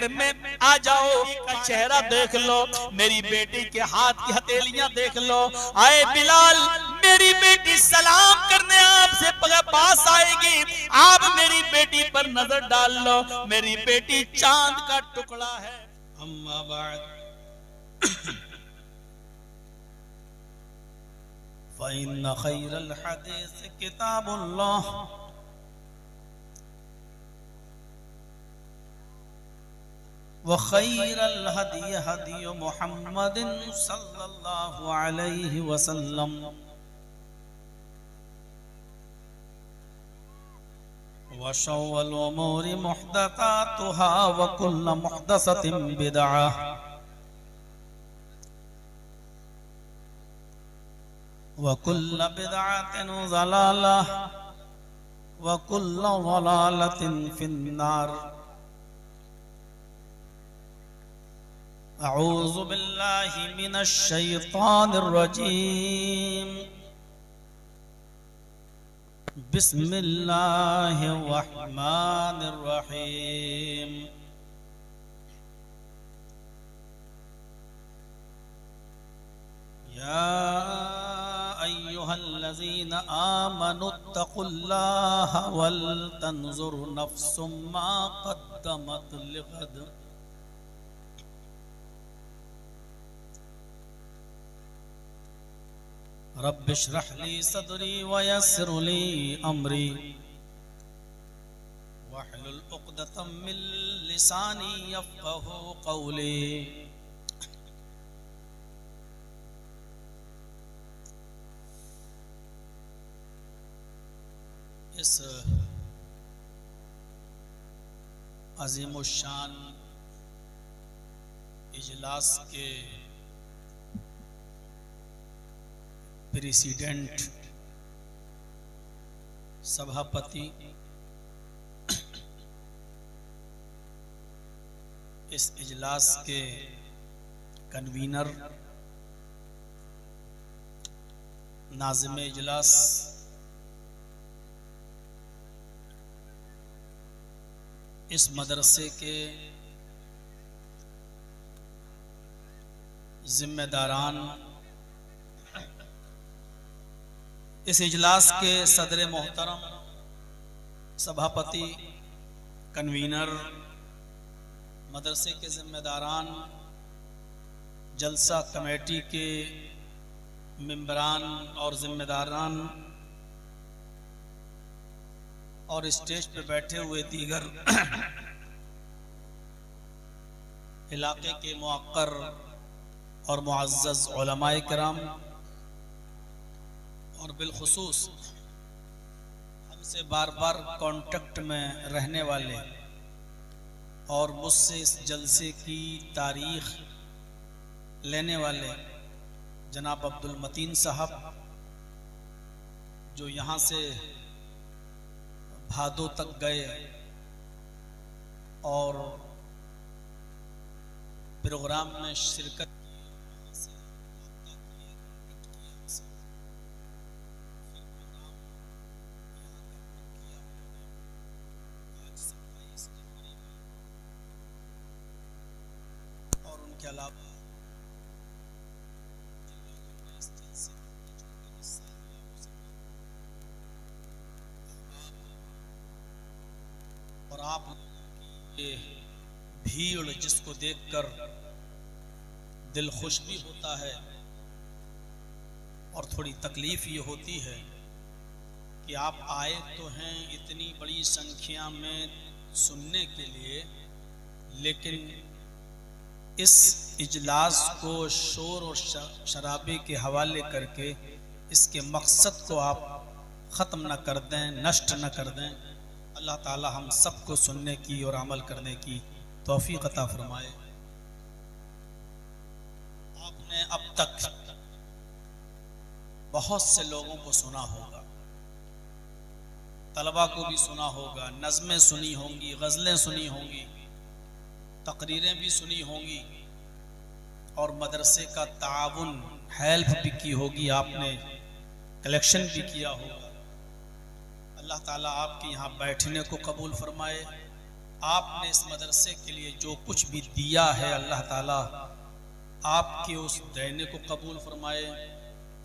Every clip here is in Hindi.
में आ जाओ, चेहरा देख लो, मेरी बेटी के हाथ की हथेलियां देख लो। आए बिलाल, मेरी बेटी सलाम करने आपसे पास आएगी, आप मेरी बेटी पर नजर डाल लो, मेरी बेटी चांद का टुकड़ा है। अम्मा बाद फ़इन्न खैरल हदीस किताबुल्लाह व खैरल हदी हदी मुहम्मदिन सल्लल्लाहु अलैहि वसल्लम व शर्रुल उमूरि मुहदसातुहा व कुल्लु मुहदसतिन बिदअह व कुल्लु बिदअतिन ज़लालह व कुल्लु ज़लालतिन फिन्नार। अऊज़ु बिल्लाहि मिनश शैतानिर रजीम। बिस्मिल्लाहिर रहमानिर रहीम। या अय्युहल्लज़ीना आमनुत्तक़ुल्लाहा वल तंज़ुर नफ्सुम मा क़द्दमत लिग़द। रब्बिश्रह ली सदरी वयस्सिर ली अमरी वहलुल उक़दतम मिन लिसानी यफ़क़हू क़ौली। इस अज़ीमुश्शान इजलास के प्रेसिडेंट सभापति, इस इजलास के कन्वीनर, नाज़िम इजलास, इस मदरसे के जिम्मेदारान, इस इजलास के सदर मोहतरम, सभापति, कन्वीनर, मदरसे के जिम्मेदारान, जलसा कमेटी के मेंबरान और जिम्मेदारान और स्टेज पर बैठे हुए दीगर इलाके के मुअक्कर और मुअज़्ज़ज़ उलमाए किराम और बिलखुसूस हमसे बार बार कांटेक्ट में रहने वाले और मुझसे इस जलसे की तारीख लेने वाले जनाब अब्दुल मतीन साहब, जो यहाँ से भादो तक गए और प्रोग्राम में शिरकत और उनके अलावा और आप ये भीड़ जिसको देखकर दिल खुश भी होता है और थोड़ी तकलीफ ये होती है कि आप आए तो हैं इतनी बड़ी संख्या में सुनने के लिए, लेकिन इस इजलास को शोर और शराबे के हवाले करके इसके मकसद को आप ख़त्म न कर दें, नष्ट न कर दें। अल्लाह ताला हम सबको सुनने की और अमल करने की तौफीक अता फरमाए। आपने अब तक बहुत से लोगों को सुना होगा, तलबा को भी सुना होगा, नज़में सुनी होंगी, गज़लें सुनी होंगी, तकरीरें भी सुनी होंगी और मदरसे का ताउन, हेल्प भी की होगी, आपने कलेक्शन भी किया होगा। अल्लाह ताला आपके यहाँ बैठने को कबूल फरमाए आपने इस मदरसे के लिए जो कुछ भी दिया है, अल्लाह ताला आपके उस देने को कबूल फरमाए।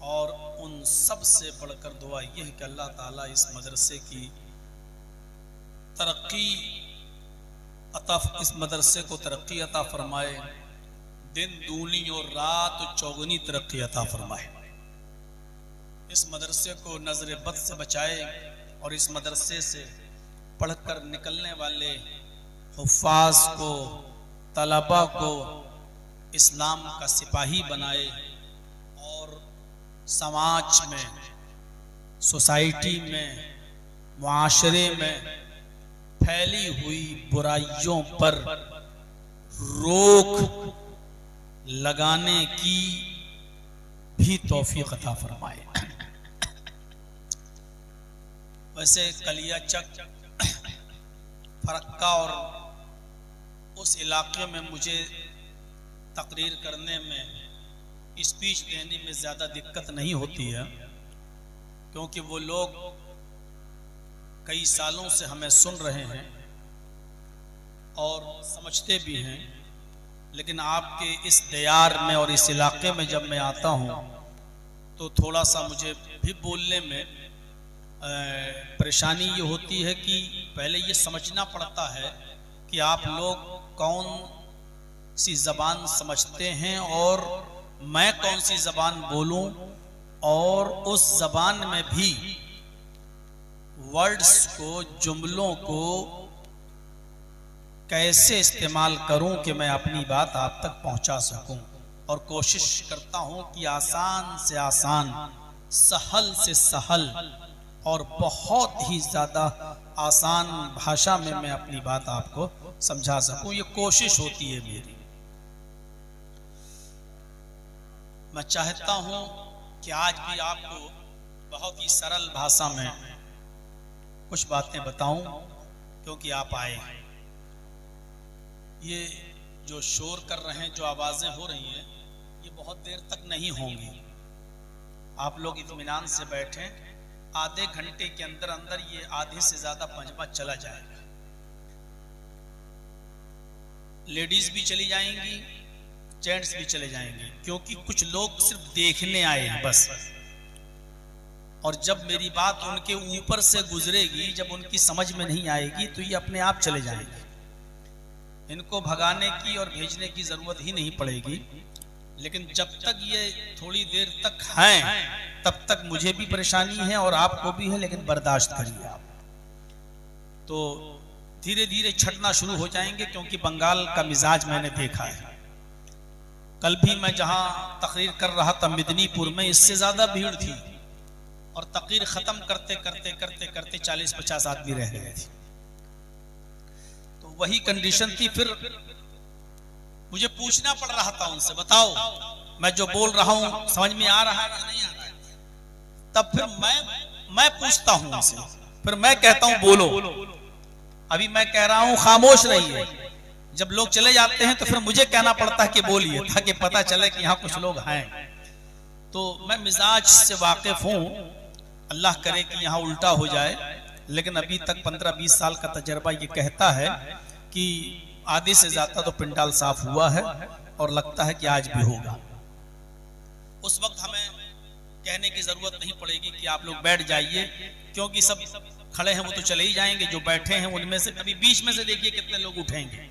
और उन सब से बढ़कर दुआ यह है कि अल्लाह ताला इस मदरसे की तरक्की इस मदरसे को तरक्की अता फरमाए, दिन दूनी और रात चौगुनी तरक्की अता फरमाए। इस मदरसे को नजर बद से बचाए और इस मदरसे से पढ़कर निकलने वाले हुफ्फाज को, तलबा को इस्लाम का सिपाही बनाए और समाज में, सोसाइटी में, मुआशरे में फैली हुई बुराइयों पर रोक लगाने की भी तौफीक अता फरमाए। वैसे कलियाचक, फरक्का और उस इलाके में मुझे तकरीर करने में, स्पीच देने में ज़्यादा दिक्कत नहीं होती है, क्योंकि वो लोग कई सालों से हमें सुन रहे हैं और समझते भी हैं। लेकिन आपके इस दयार में और इस इलाके में जब मैं आता हूँ तो थोड़ा सा मुझे भी बोलने में परेशानी ये होती है कि पहले ये समझना पड़ता है कि आप लोग कौन सी ज़बान समझते हैं और मैं कौन सी ज़बान बोलूं, और उस ज़बान में भी वर्ड्स को, जुमलों को कैसे इस्तेमाल करूं कि मैं अपनी बात आप तक पहुंचा सकूं। और कोशिश करता हूं कि आसान से आसान, सहल से सहल और बहुत ही ज़्यादा आसान भाषा में मैं अपनी बात आपको समझा सकूं। ये कोशिश होती है मेरी। मैं चाहता हूं कि आज भी आपको बहुत ही सरल भाषा में कुछ बातें बताऊं, क्योंकि आप आए हैं। ये जो शोर कर रहे हैं, जो आवाज़ें हो रही हैं, ये बहुत देर तक नहीं होंगी। आप लोग इत्मीनान से बैठें, आधे घंटे के अंदर अंदर ये आधे से ज़्यादा पंजमा चला जाएगा। लेडीज भी चली जाएंगी, जेंट्स भी चले जाएंगे, क्योंकि कुछ लोग सिर्फ देखने आए हैं बस। और जब मेरी बात उनके ऊपर से गुजरेगी, जब उनकी समझ में नहीं आएगी, तो ये अपने आप चले जाएंगे। इनको भगाने की और भेजने की जरूरत ही नहीं पड़ेगी। लेकिन जब तक ये थोड़ी देर तक हैं, तब तक मुझे भी परेशानी है और आपको भी है, लेकिन बर्दाश्त करिए आप। तो धीरे धीरे छटना शुरू हो जाएंगे, क्योंकि बंगाल का मिजाज मैंने देखा है। कल भी मैं जहां तकरीर कर रहा था मिदनीपुर में, इससे ज्यादा भीड़ थी और तकरीर खत्म करते करते करते करते 40-50 आदमी रह गए थे। तो वही कंडीशन थी। फिर मुझे पूछना पड़ रहा था उनसे, बताओ मैं जो बोल रहा हूं समझ में आ रहा है या नहीं आ रहा है। तब फिर मैं पूछता हूं उनसे, फिर मैं कहता हूं बोलो। अभी मैं कह रहा हूं खामोश रहिए। जब लोग चले जाते हैं तो फिर मुझे कहना पड़ता है कि बोलिए, ताकि पता चले कि यहाँ कुछ लोग हैं। तो मैं मिजाज से वाकिफ हूं, अल्लाह करे कि यहाँ उल्टा हो जाए। लेकिन अभी तक 15-20 साल का तजर्बा ये कहता है कि आधे से ज्यादा तो पिंडाल साफ हुआ है और लगता है कि आज भी होगा। उस वक्त हमें कहने की जरूरत नहीं पड़ेगी कि आप लोग बैठ जाइए, क्योंकि सब खड़े हैं वो तो चले ही जाएंगे। जो बैठे हैं उनमें से अभी बीच में से देखिए कितने लोग उठेंगे,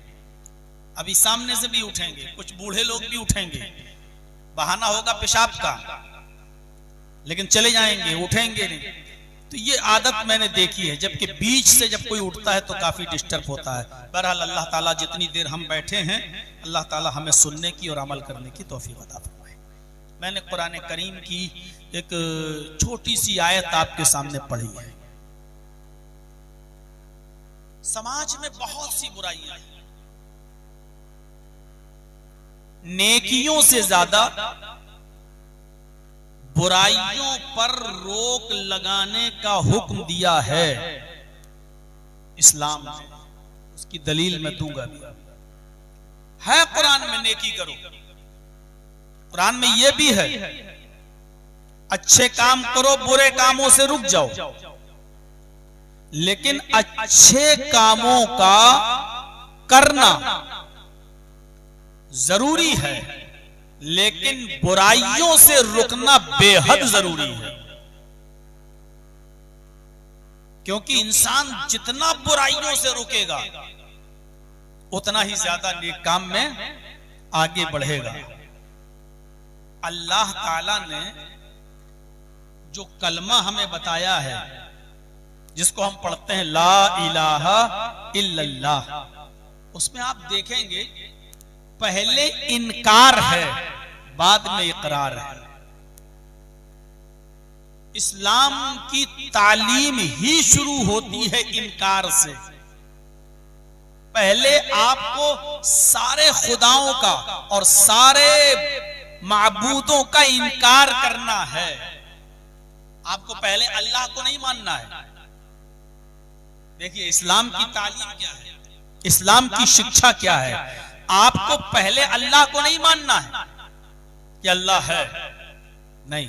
अभी सामने से भी उठेंगे, कुछ बूढ़े लोग भी उठेंगे। बहाना होगा पेशाब का, लेकिन चले जाएंगे, उठेंगे नहीं। तो ये आदत मैंने देखी है, जबकि बीच से जब कोई उठता है तो काफी डिस्टर्ब होता है। बहरहाल अल्लाह ताला जितनी देर हम बैठे हैं, अल्लाह ताला हमें सुनने की और अमल करने की तौफीक अता फरमाए। मैंने कुरान करीम की एक छोटी सी आयत आपके सामने पढ़ी है। समाज में बहुत सी बुराइयां हैं, नेकियों से ज्यादा बुराइयों पर रोक लगाने का हुक्म दिया है इस्लाम ने। उसकी दलील मैं दूंगा भी। है कुरान में नेकी करो, कुरान में यह भी है अच्छे काम करो, बुरे कामों से रुक जाओ। लेकिन अच्छे कामों का करना जरूरी है, लेकिन बुराइयों से रुकना बेहद जरूरी है। क्योंकि इंसान जितना बुराइयों से रुकेगा उतना ही ज्यादा नेक काम में आगे बढ़ेगा। अल्लाह ताला ने जो कलमा हमें बताया है, जिसको हम पढ़ते हैं ला इलाहा इल्लल्लाह, उसमें आप देखेंगे पहले इनकार है, बाद में इकरार है। इस्लाम की तालीम ही शुरू होती है इनकार से। पहले आपको सारे खुदाओं का और सारे माबूदों का इनकार करना है। आपको पहले अल्लाह को नहीं मानना है। देखिए इस्लाम की तालीम क्या है, इस्लाम की शिक्षा क्या है। आपको पहले अल्लाह को नहीं मानना है कि अल्लाह है, नहीं,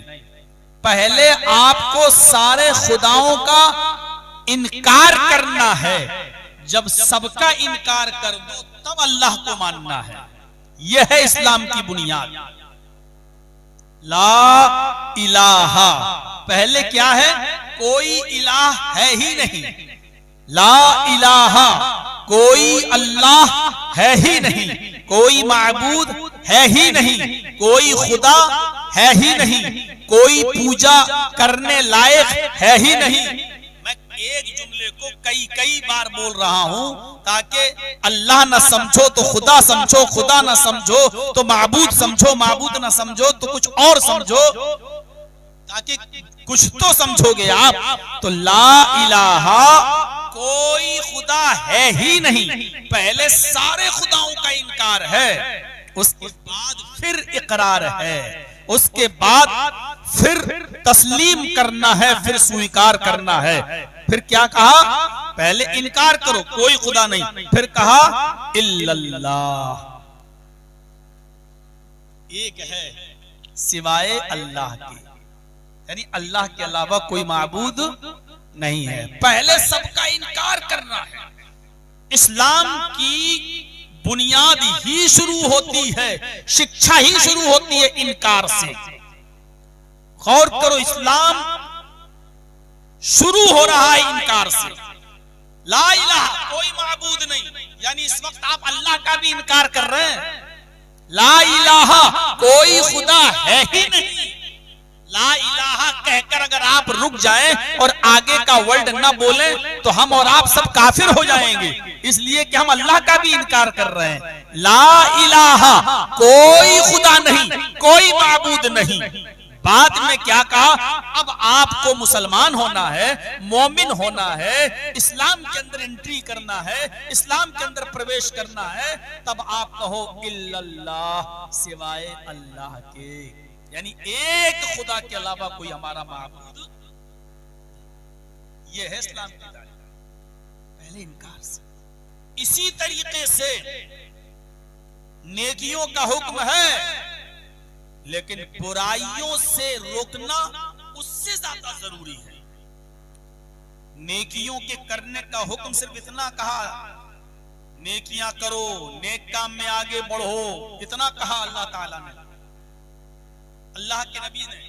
पहले आपको सारे खुदाओं का इनकार करना है। जब सबका इनकार कर दो तब अल्लाह को मानना है। यह है इस्लाम की बुनियाद। ला इलाहा, पहले क्या है, कोई इलाह है ही नहीं। ला इलाहा, कोई अल्लाह है ही नहीं, कोई माबूद है ही नहीं, कोई खुदा है ही नहीं, कोई पूजा करने लायक है ही नहीं। मैं एक जुमले को कई बार बोल रहा हूं ताकि अल्लाह ना समझो तो खुदा समझो, खुदा ना समझो तो माबूद समझो, माबूद ना समझो तो कुछ और समझो, ताकि कुछ तो समझोगे आप। तो ला इलाहा, कोई खुदा है ही नहीं, पहले सारे खुदाओं का इनकार है, उसके बाद फिर इकरार है, उसके बाद फिर तस्लीम करना है, फिर स्वीकार करना है। फिर क्या कहा, पहले इनकार करो कोई खुदा नहीं, फिर कहा इल्लल्लाह, एक है सिवाय अल्लाह के, यानी अल्लाह के अलावा कोई माबूद नहीं है। पहले सबका इनकार करना है। इस्लाम की बुनियाद ही शुरू होती है, शिक्षा ही शुरू होती है इनकार से। गौर करो, इस्लाम शुरू हो रहा है इनकार से। ला इलाहा, कोई माबूद नहीं, यानी इस वक्त आप अल्लाह का भी इनकार कर रहे हैं। ला इलाहा, कोई खुदा है ही नहीं। ला इलाहा कहकर अगर आप रुक जाएं और आगे का वर्ड ना बोलें तो हम और आप सब काफिर हो जाएंगे, इसलिए कि हम अल्लाह का भी इनकार कर रहे हैं। ला इलाहा, कोई खुदा नहीं, कोई माबूद नहीं। बाद में क्या कहा, अब आपको मुसलमान होना है, मोमिन होना है, इस्लाम के अंदर एंट्री करना है, इस्लाम के अंदर प्रवेश करना है, तब आप कहो इल्लल्लाह, सिवाय अल्लाह के, यानी एक खुदा के अलावा कोई हमारा माबूद। यह है इस्लाम की तालीम, पहले इनकार से। इसी तरीके से नेकियों का हुक्म है, लेकिन बुराइयों से रोकना उससे ज्यादा जरूरी है। नेकियों के करने का हुक्म सिर्फ इतना कहा, नेकियां करो, नेक काम में आगे बढ़ो, इतना कहा अल्लाह ताला ने, अल्लाह के नबी ने।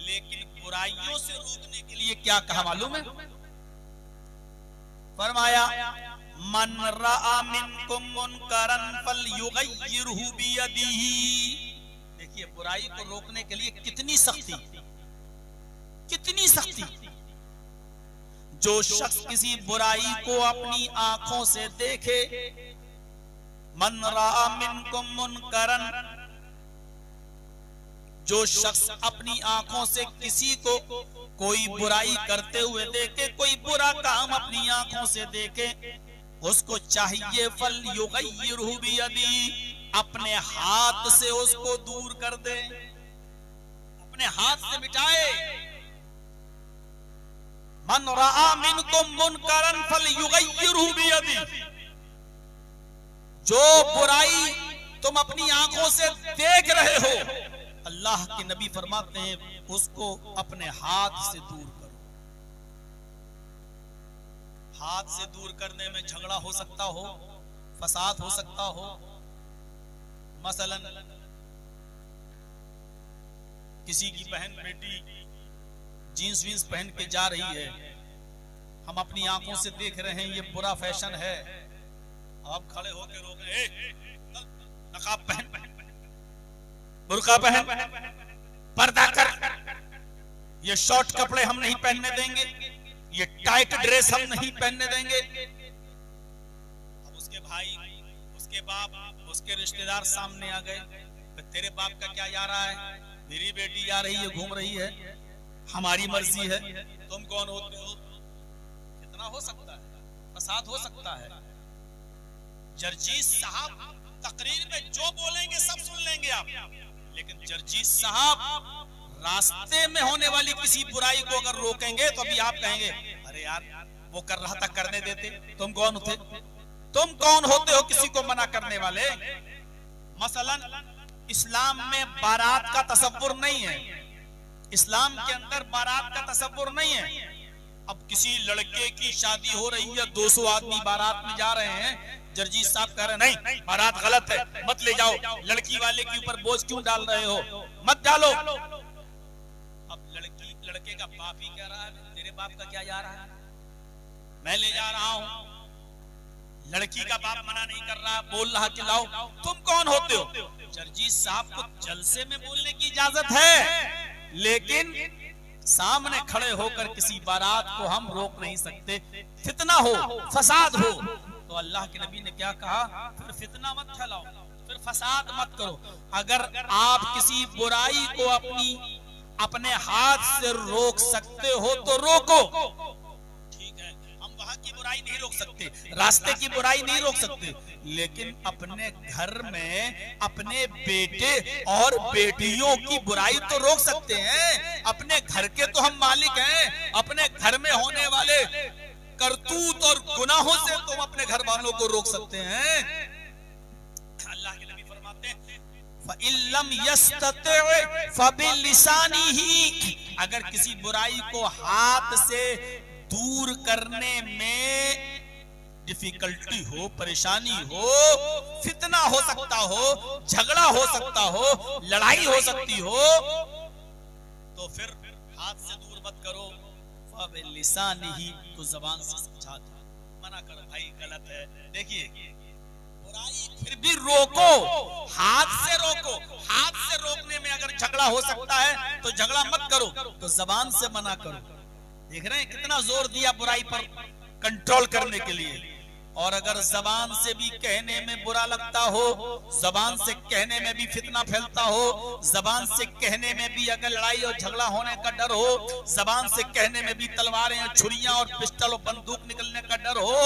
लेकिन बुराइयों से रोकने के लिए क्या कहा मालूम है, फरमाया मन रआ मिनकुम मुनकरन फलयुगय्यिरहु बियदिही। देखिए बुराई को रोकने के लिए कितनी सख्ती, कितनी सख्ती। जो शख्स किसी बुराई को अपनी आंखों से देखे, मन रआ मिनकुम मुनकरन, जो शख्स अपनी आंखों से किसी को कोई बुराई करते हुए देखे, कोई बुरा काम अपनी आंखों से देखे, उसको चाहिए फलयुगय्यिरहु बियदिही, अपने हाथ से उसको दूर कर दे, अपने हाथ से मिटाए। मन रआ मिनकुम मुनकरन फलयुगय्यिरहु बियदिही, जो बुराई तुम अपनी आंखों से देख रहे हो, अल्लाह के नबी फरमाते हैं उसको अपने हाथ से दूर करो। हाथ से दूर करने में झगड़ा हो सकता हो, फसाद हो सकता हो। मसलन किसी की बहन बेटी जीन्स वीन्स पहन के जा रही है, हम अपनी आंखों से देख रहे हैं ये बुरा फैशन है, आप खड़े होकर रोक रहे हैं, नकाब पहन, बुर्का पहन, पर्दा कर, ये शॉर्ट कपड़े हम नहीं पहनने देंगे, ये टाइट ड्रेस हम नहीं पहनने देंगे। अब उसके भाई, उसके बाप, उसके रिश्तेदार सामने आ गए, तेरे बाप का क्या जा रहा है, मेरी बेटी जा रही है, घूम रही है, हमारी मर्जी है, तुम कौन होते हो। कितना हो सकता है, फसाद हो सकता है। जर्जीस साहब तकरीर में जो बोलेंगे सब सुन लेंगे आप, लेकिन जर्जीस साहब रास्ते में होने वाली किसी बुराई को अगर रोकेंगे तो अभी आप कहेंगे अरे यार वो कर रहा था, करने देते। तुम कौन होते, तुम कौन होते हो किसी को मना करने वाले। मसलन इस्लाम में बारात का तसव्वुर नहीं है, इस्लाम के अंदर बारात का तसव्वुर नहीं है। अब किसी लड़के की शादी हो रही है, 200 आदमी बारात में जा रहे हैं, जर्जीस साहब कह रहे हैं नहीं बारात गलत है, मत ले जाओ, लड़की वाले के ऊपर बोझ क्यों डाल रहे हो, मत डालो। अब लड़के का बाप ही कह रहा है तेरे बाप का क्या जा रहा है, मैं ले जा रहा हूं। लड़की का बाप मना नहीं कर रहा, बोल रहा कि लाओ। तुम कौन होते हो। जर्जीस साहब को जलसे में बोलने की इजाजत है, लेकिन सामने खड़े होकर किसी बारात को हम रोक नहीं सकते। फितना हो, फसाद हो, तो अल्लाह के नबी ने क्या कहा, फिर फितना मत फैलाओ, फिर फसाद मत करो। अगर आप किसी बुराई को अपने हाथ से रोक सकते हो तो रोको, ठीक है। हम वहां की बुराई नहीं रोक सकते, रास्ते की बुराई नहीं रोक सकते, लेकिन अपने घर में अपने बेटे और बेटियों की बुराई तो रोक सकते हैं। अपने घर के तो हम मालिक हैं, अपने घर में होने वाले करतूत और गुनाहों से तुम अपने घर वालों को रोक सकते हैं। अल्लाह के नबी फरमाते हैं फ़इल्लम यस्तति फ़बिलिसानिही, अगर किसी बुराई को हाथ से दूर करने में डिफिकल्टी हो, परेशानी हो, फितना हो सकता हो, झगड़ा हो सकता हो, लड़ाई हो सकती हो, तो फिर हाथ से दूर मत करो। फ़बिलिसानिही, तो जबान से समझा दो, मना करो भाई गलत है। देखिए बुराई फिर भी रोको, हाथ से रोको। हाथ से रोकने में अगर झगड़ा हो सकता है तो झगड़ा मत करो, तो जबान से मना करो। देख रहे हैं कितना जोर दिया बुराई पर कंट्रोल करने के लिए। और अगर जबान से भी कहने में बुरा लगता हो, जबान से कहने में भी फितना फैलता हो, जबान से कहने में भी अगर लड़ाई और झगड़ा होने का डर हो, जबान से कहने में भी तलवारें, छुरियां और पिस्टल और बंदूक निकलने का डर हो,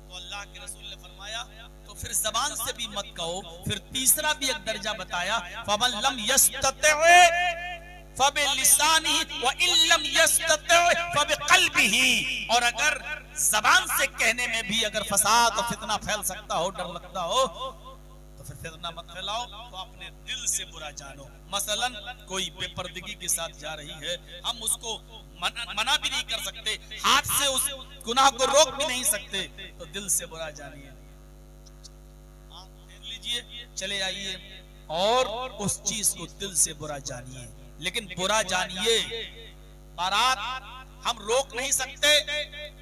तो अल्लाह के रसूल ने फरमाया तो फिर जबान से भी मत कहो। फिर तीसरा भी एक दर्जा बताया, फमन लम यस्तति फ़बिलिसानिही व इल्लम यस्तति फ़बिक़ल्बिही, और अगर जबान से कहने में भी अगर फसाद और फितना फैल सकता हो, डर लगता हो, तो फिर फितना मत फैलाओ, तो अपने दिल से बुरा जानो। मसलन कोई बेपर्दगी के साथ जा रही है, हम उसको मना भी नहीं कर सकते, हाथ से उस गुनाह को रोक भी नहीं सकते, तो दिल से बुरा जानिए, लीजिए, चले आइए और उस चीज को दिल से बुरा जानिए। लेकिन बुरा जानिए, बारात हम रोक नहीं सकते,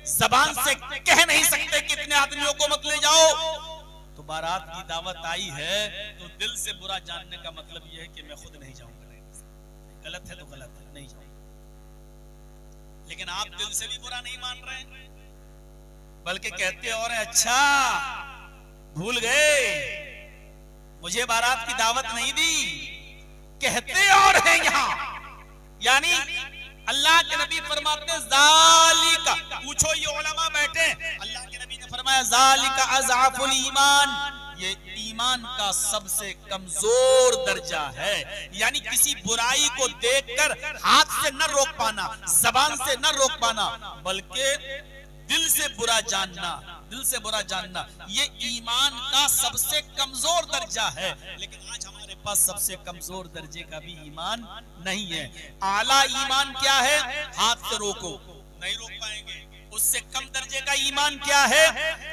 जबान से कह नहीं सकते कितने आदमियों को मत ले जाओ। तो बारात की दावत आई है तो दिल से बुरा जानने का मतलब यह है कि मैं खुद नहीं जाऊंगा, गलत है तो गलत है, नहीं जाऊंगा। लेकिन आप दिल से भी बुरा नहीं मान रहे, बल्कि कहते और अच्छा भूल गए, मुझे बारात की दावत नहीं दी, कहते और हैं यहाँ। यानी अल्लाह के नबी फरमाते ज़ालिका, पूछो ये उलमा बैठे, अल्लाह के नबी ने फरमाया ज़ालिका अज़अफुल ईमान, ये ईमान का सबसे कमजोर दर्जा है। यानी किसी बुराई को देखकर हाथ से न रोक पाना, जबान से न रोक पाना, बल्कि दिल से बुरा जानना, दिल से बुरा जानना, ये ईमान का सबसे कमजोर दर्जा है। लेकिन आज हमारे पास सबसे कमजोर दर्जे का भी ईमान नहीं है। आला ईमान क्या है, हाथ से रोको, नहीं रोक पाएंगे, उससे कम दर्जे का ईमान क्या है?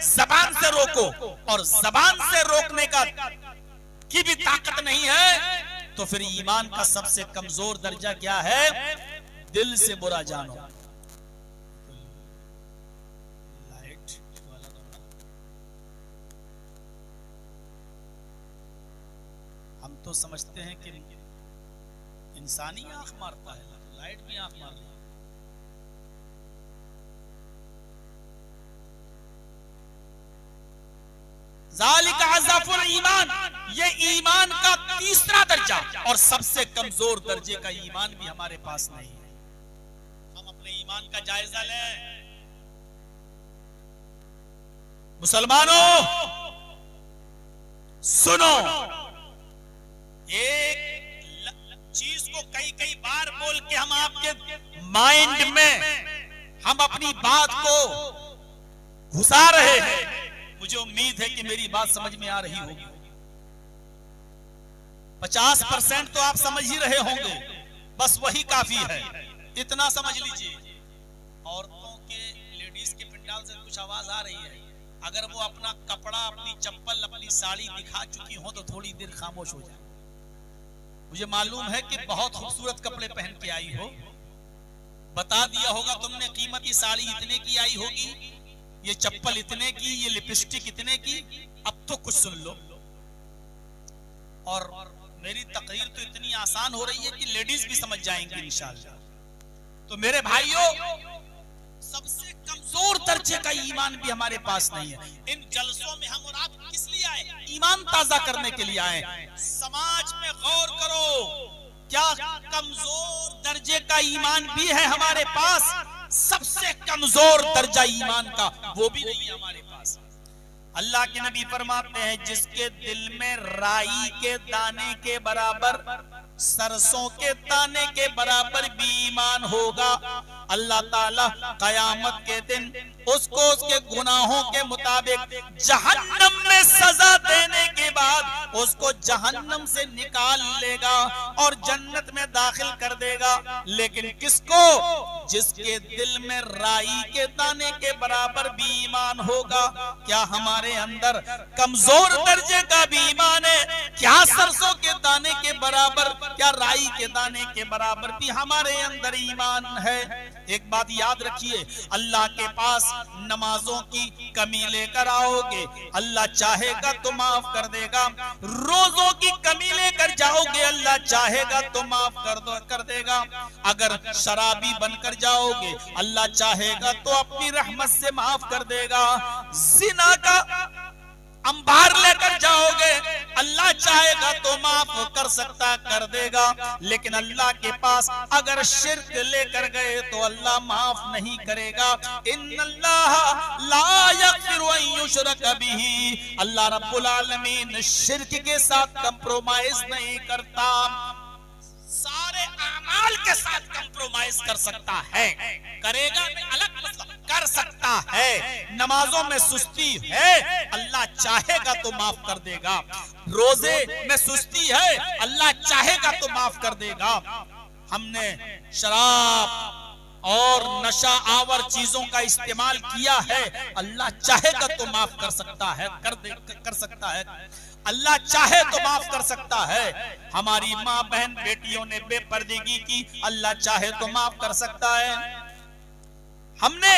जबान से रोको, और जबान से रोकने का की भी ताकत नहीं है तो फिर ईमान का सबसे कमजोर दर्जा क्या है? दिल से बुरा जानो। लाइट वाला हम तो समझते हैं कि इंसानी आंख मारता है, लाइट भी आंख मार रही है। ज़ालिका अज़फ़ुल ईमान, ये ईमान का तीसरा दर्जा और सबसे कमजोर दर्जे का ईमान भी हमारे पास नहीं है। हम अपने ईमान का जायजा लें। मुसलमानों सुनो, एक चीज को कई कई बार बोल के हम आपके माइंड में हम अपनी बात को घुसा रहे हैं। मुझे उम्मीद है कि मेरी बात समझ में आ रही होगी। 50% तो आप समझ ही रहे होंगे, बस वही काफी है, इतना समझ लीजिए। औरतों के, लेडीज के पिंडाल से कुछ आवाज आ रही है। अगर वो अपना कपड़ा, अपनी चप्पल, अपनी साड़ी दिखा चुकी हो तो थोड़ी देर खामोश हो जाए। मुझे मालूम है कि बहुत खूबसूरत कपड़े पहन के आई हो, बता दिया होगा तुमने कीमती साड़ी इतने की आई होगी, ये चप्पल इतने की, ये लिपस्टिक इतने की। अब तो कुछ सुन लो। और मेरी तकरीर तो इतनी आसान हो रही है कि लेडीज भी समझ जाएंगी इंशाअल्लाह। तो मेरे भाइयों, सबसे कमजोर दर्जे का ईमान भी हमारे पास नहीं है। इन जलसों में हम और आप किस लिए आए? ईमान ताजा करने के लिए आए। समाज में गौर करो, क्या कमजोर दर्जे का ईमान भी है हमारे पास? सबसे कमजोर दर्जा ईमान का वो भी नहीं है हमारे पास। अल्लाह के नबी फरमाते हैं, जिसके दिल में राई के दाने के बराबर, सरसों के दाने के बराबर भी ईमान होगा, अल्लाह ताला कयामत के दिन उसको उसके गुनाहों के मुताबिक जहन्नम में सजा देने के बाद उसको जहन्नम से निकाल लेगा और जन्नत में दाखिल कर देगा। लेकिन किसको? जिसके दिल में राई के दाने के बराबर भी ईमान होगा। क्या हमारे अंदर कमजोर दर्जे का भी ईमान है? क्या सरसों के दाने के बराबर, क्या राई के दाने के बराबर भी हमारे अंदर ईमान है? एक बात याद रखिए, अल्लाह के पास नमाजों की कमी लेकर आओगे, अल्लाह चाहेगा तो माफ कर देगा। रोजों की कमी लेकर जाओगे, अल्लाह चाहेगा तो माफ कर देगा। अगर शराबी बनकर जाओगे, अल्लाह चाहेगा तो अपनी रहमत से माफ कर देगा। जिना का अंबार लेकर जाओगे, अल्लाह चाहेगा तो माफ कर सकता, कर देगा। लेकिन अल्लाह के पास अगर शिर्क लेकर गए तो अल्लाह माफ नहीं करेगा। इन्नल्लाह ला यग़फिरु अन युशरक बिही, अल्लाह रब्बुल आलमीन शिर्क के साथ कंप्रोमाइज नहीं करता, सारे अमाल के साथ कंप्रोमाइज कर सकता है। करेगा नहीं अलग मसला, कर सकता है। नमाजों में सुस्ती है, अल्लाह चाहेगा तो माफ कर देगा। रोजे में सुस्ती है, अल्लाह चाहेगा तो माफ कर देगा। हमने शराब और नशा आवर चीजों का इस्तेमाल किया है, अल्लाह चाहेगा तो माफ कर सकता है, कर सकता है। अल्लाह चाहे तो माफ कर सकता है। हमारी माँ बहन बेटियों ने बेपर्दगी की, अल्लाह चाहे तो माफ कर सकता है। हमने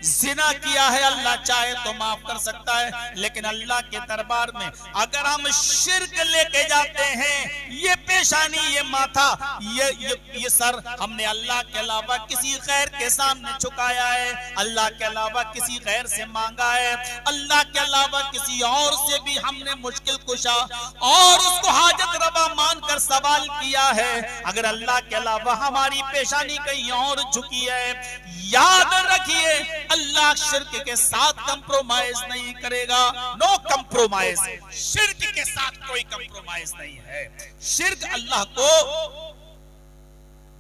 जिना किया है, अल्लाह चाहे तो माफ कर सकता है। लेकिन अल्लाह के दरबार में अगर हम शिर्क लेके जाते हैं, ये पेशानी, ये माथा, ये सर हमने अल्लाह के अलावा किसी गैर के सामने झुकाया है, अल्लाह के अलावा किसी गैर से मांगा है, अल्लाह के अलावा किसी और से भी हमने मुश्किल कुशा और उसको हाजत रवा मानकर सवाल किया है। अगर अल्लाह के अलावा हमारी पेशानी कहीं और झुकी है, याद रखिए अल्लाह शिर्क के साथ कंप्रोमाइज नहीं करेगा। नो कंप्रोमाइज, शिर्क के साथ कोई कंप्रोमाइज नहीं है। शिर्क अल्लाह को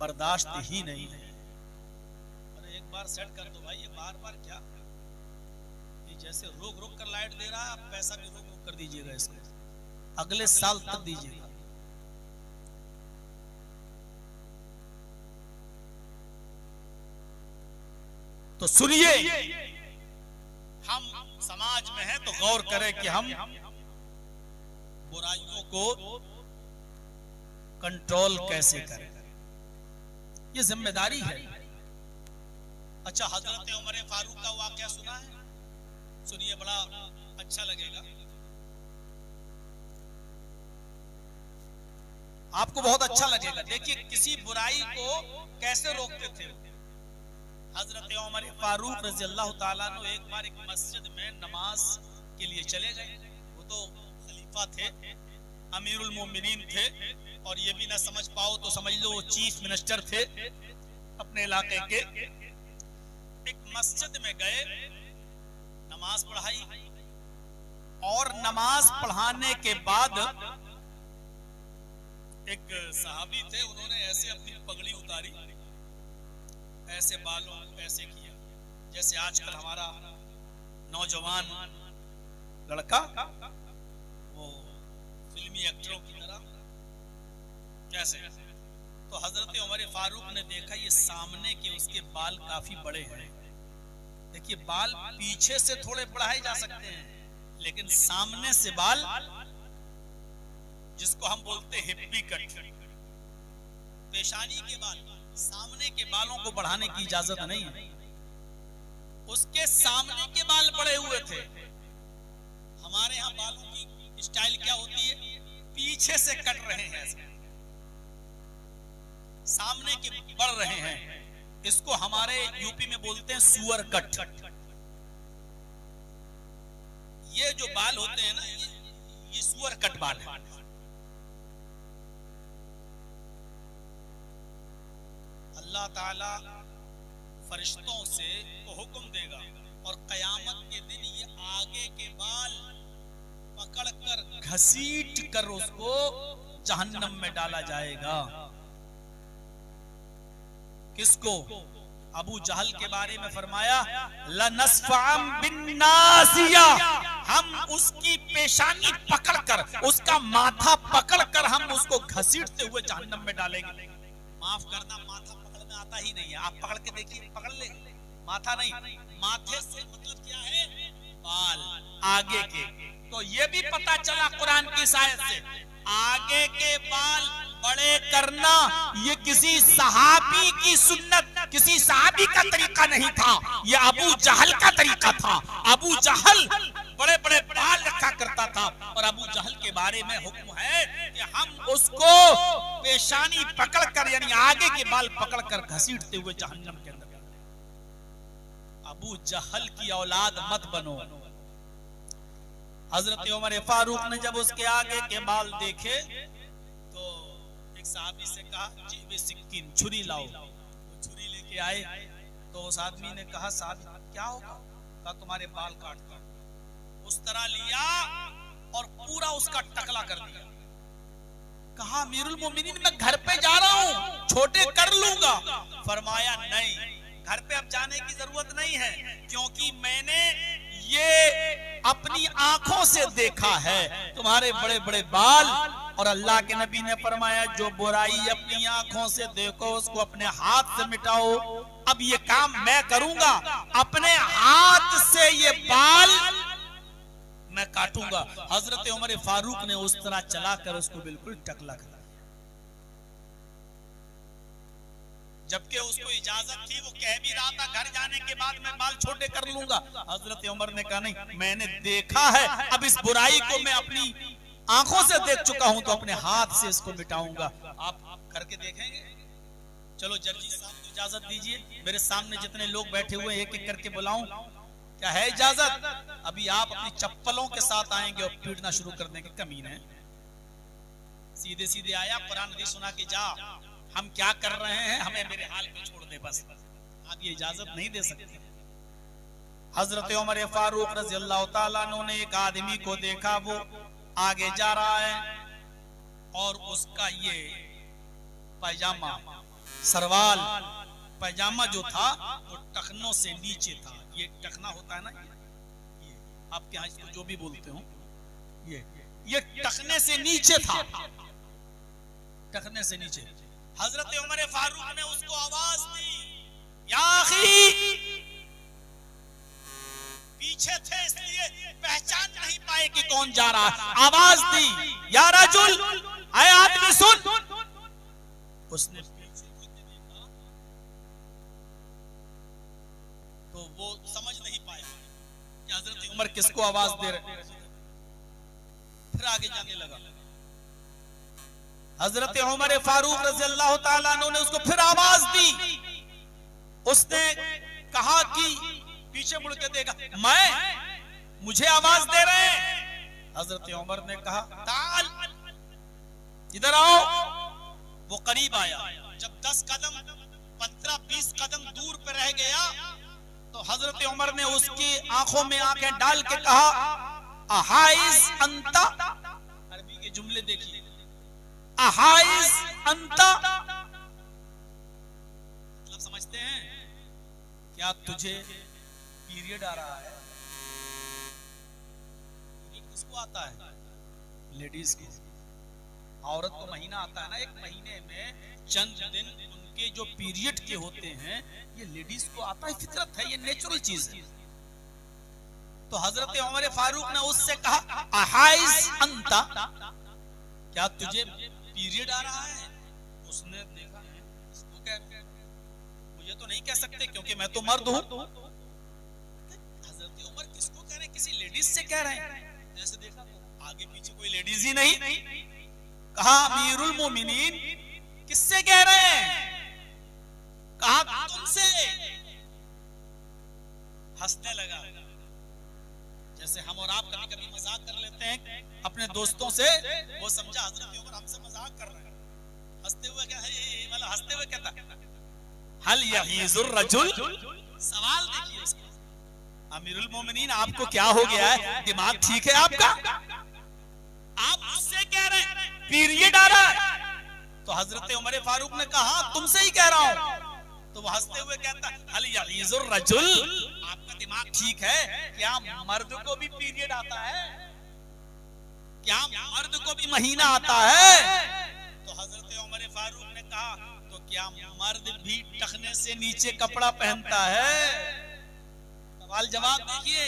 बर्दाश्त ही नहीं है। अरे एक बार सेट कर दो भाई, ये बार बार क्या, ये जैसे रोक रोक कर लाइट दे रहा है, आप पैसा भी रोक रोक कर दीजिएगा, इसको अगले साल तक दीजिएगा। तो सुनिए, हम समाज में हैं तो गौर करें कि हम बुराइयों को कंट्रोल कैसे करें, ये जिम्मेदारी है। अच्छा, हजरत उमर फारूक का वाकया सुना है? सुनिए, बड़ा अच्छा लगेगा आपको, बहुत अच्छा लगेगा। देखिए किसी बुराई को कैसे रोकते थे हजरत उमर फारूक रज़ी अल्लाह ताला अन्हु। एक बार एक मस्जिद में नमाज के लिए चले गए। वो तो खलीफा थे, अमीरुल मोमिनीन थे, और ये भी ना समझ पाओ तो समझ लो वो चीफ मिनिस्टर थे अपने इलाके के। एक मस्जिद में गए, नमाज पढ़ाई, और नमाज पढ़ाने के बाद एक सहाबी थे, उन्होंने ऐसे अपनी पगड़ी उतारी, ऐसे बालों ऐसे किया, जैसे आजकल हमारा नौजवान लड़का वो फिल्मी एक्टरों की तरह कैसे। तो हजरत उमर फारूक ने देखा ये सामने के उसके बाल काफी बड़े हैं। देखिए, बाल पीछे से थोड़े बढ़ाए जा सकते हैं, लेकिन सामने से बाल, जिसको हम बोलते हैं हिप्पी कट, पेशानी के बाल, सामने के बालों को बढ़ाने की इजाजत नहीं है। उसके सामने के बाल बड़े हुए थे। हमारे यहाँ बालों की स्टाइल क्या होती है? पीछे से कट रहे हैं, सामने के बढ़ रहे हैं। इसको हमारे यूपी में बोलते हैं सुअर कट। ये जो बाल होते हैं ना, ये सुअर कट बाल है। अल्लाह ताला फरिश्तों से को हुक्म देगा और कयामत के दिन ये आगे के बाल पकड़कर घसीट कर उसको जहन्नम में डाला जाएगा। किसको? अबू जहल के बारे में फरमाया, लनस्फअम बिन्नासिया, हम उसकी पेशानी पकड़कर, उसका माथा पकड़कर हम उसको घसीटते हुए जहन्नम में डालेंगे। माफ करना, माथा पकड़ना आता ही नहीं है। आप पकड़ के देखिए, पकड़ ले, माथा नहीं, माथे से मतलब क्या है? बाल आगे के। तो ये भी पता चला कुरान की आयत से, आगे के बाल बड़े करना ये किसी सहाबी की सुन्नत, किसी सहाबी का तरीका नहीं था, ये अबू जहल का तरीका था। अबू जहल बड़े बड़े बाल रखा करता था, और अबू जहल के बारे में हुक्म है कि हम उसको पेशानी पकड़कर, यानी आगे के बाल पकड़कर घसीटते हुए जहन्नम के अंदर। अबू जहल की औलाद मत बनो। हजरत उमर फारूक ने जब उसके आगे के बाल देखे तो एक साहबी से कहा, जी सिक्किन, छुरी लाओ। वो छुरी लेके आए तो उस आदमी ने कहा, साहब क्या होगा? कहा, तुम्हारे बाल काटता। उस तरह लिया और पूरा उसका टकला कर दिया। कहा, अमीरुल मोमिनीन, मैं घर पे जा रहा हूँ, छोटे कर लूंगा। फरमाया, नहीं, घर पे अब जाने की जरूरत नहीं है, क्योंकि मैंने ये अपनी आंखों से देखा है, तुम्हारे बड़े बड़े बाल। और अल्लाह के नबी ने फरमाया, जो बुराई अपनी आंखों से देखो उसको अपने हाथ से मिटाओ। अब ये काम मैं करूंगा, अपने हाथ से ये बाल मैं काटूंगा। हजरत उमर फारूक ने उस तरह चलाकर उसको बिल्कुल टकला कर, जबकि उसको इजाजत थी, वो कह भी रहा था घर जाने के बाद मैं बाल छोटे कर लूंगा। हजरत उमर ने कहा, नहीं, मैंने देखा है, अब इस बुराई को मैं अपनी आंखों से देख चुका हूं, तो अपने हाथ से इसको मिटाऊंगा। आप करके देखेंगे? चलो जर्जी साहब को इजाजत दीजिए, मेरे सामने जितने लोग बैठे हुए एक एक करके बुलाऊं, क्या है इजाजत? अभी आप अपनी चप्पलों के साथ आएंगे और पीटना शुरू कर देंगे, कमीने हैं। सीधे सीधे आया, कुरान हदीस सुना के जा, हम क्या कर रहे हैं हमें मेरे हाल पे छोड़ दे बस। आप ये इजाजत नहीं दे सकते। हजरत उमर फारूक रज़ी अल्लाह ताला अन्हु ने एक आदमी को देखा, वो आगे जा रहा है और उसका ये पैजामा, सरवाल पैजामा जो था वो टखनों से नीचे था। ये टखना होता है ना, ये आपके यहाँ इसको जो भी बोलते हो, ये टखने से नीचे था, टखने से नीचे। हजरत उमर फारूक ने उसको आवाज दी, या अखी, पीछे थे इसलिए पहचान नहीं पाए कि कौन जा रहा है। आवाज दी, या रजुल, आए आदमी सुन। उसने पीछे को देखा तो वो समझ नहीं पाया कि हजरत उमर किसको आवाज दे रहे। फिर आगे जाने लगा। हजरत उमर फारूक रज़ी अल्लाह ताला अन्हु ने उसको फिर आवाज दी। उसने कहा कि पीछे मुड़ के देखा, मुझे आवाज दे रहे हैं। हजरत उमर ने कहा, ताल, इधर आओ। वो करीब आया। जब 10 कदम 15-20 कदम दूर पे रह गया तो हजरत उमर ने उसकी आंखों में आंखें डाल के कहा, अहाइज अंता। अरबी के जुमले देखिए, अहाइज अंता मतलब समझते हैं क्या तुझे पीरियड आ रहा है? पीरियड किसको आता है? लेडीज को। औरत को महीना आता है ना, एक महीने में चंद दिन उनके जो पीरियड के होते हैं, ये लेडीज को आता है, फितरत है, ये नेचुरल चीज है। तो हजरत उमर फारूक ने उससे कहा, अहाइज अंता, क्या तुझे पीरियड आ रहा है? उसने देखा है, इसको क्या, मुझे तो नहीं कह सकते क्योंकि मैं तो मर्द हूं। हजरत उमर किसको कह रहे हैं? किसी लेडीज से कह रहे हैं। जैसे देखा तो आगे पीछे कोई लेडीज ही नहीं। कहा, अमीरुल मोमिनीन, किससे कह रहे हैं? कहा, तुमसे। हंसने लगा। जैसे हम और आप कभी कभी मजाक कर लेते हैं अपने दोस्तों से, वो समझा हजरत उमर हमसे मजाक कर रहे हैं। हंसते हुए क्या है, मतलब हंसते हुए कहता, हल यहीजुर रजुल। सवाल देखिए उसका, अमीरुल मोमिनीन आपको क्या हो गया है? दिमाग ठीक है आपका? आप मुझसे कह रहे हैं पीरियड आ रहा है? तो हजरत उमर फारूक ने कहा, तुमसे ही कह रहा हूं। तो वो हंसते हुए कहता, हल यहीजुर रजुल, आपका दिमाग ठीक है क्या? मर्द को भी पीरियड आता है? क्या मर्द को भी महीना आता है? तो हजरत उमर फारूक ने कहा, तो क्या मर्द भी टखने से नीचे कपड़ा पहनता है? सवाल जवाब देखिए,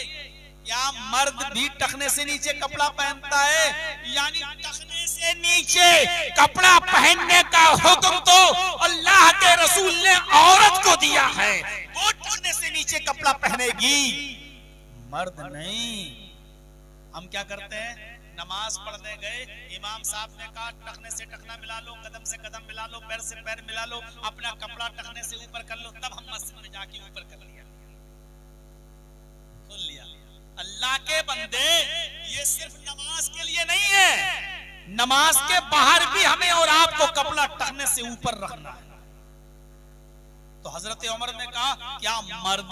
क्या मर्द भी टखने से नीचे कपड़ा पहनता है? यानी टखने से नीचे कपड़ा पहनने का हुक्म तो अल्लाह के रसूल ने औरत को दिया है, वो टखने से नीचे कपड़ा पहनेगी, मर्द नहीं। हम क्या करते हैं? नमाज पढ़ने गए, इमाम साहब ने कहा टखने से टखना मिला लो, कदम से कदम मिला लो, पैर से पैर मिला लो, अपना कपड़ा टखने से ऊपर कर लो, तब हम मस्जिद में जाके ऊपर कर लिया, खोल लिया। अल्लाह के बंदे, ये सिर्फ नमाज के लिए नहीं है, नमाज के बाहर भी हमें और आपको कपड़ा टखने से ऊपर रखना है। तो हजरत उमर ने कहा, क्या मर्द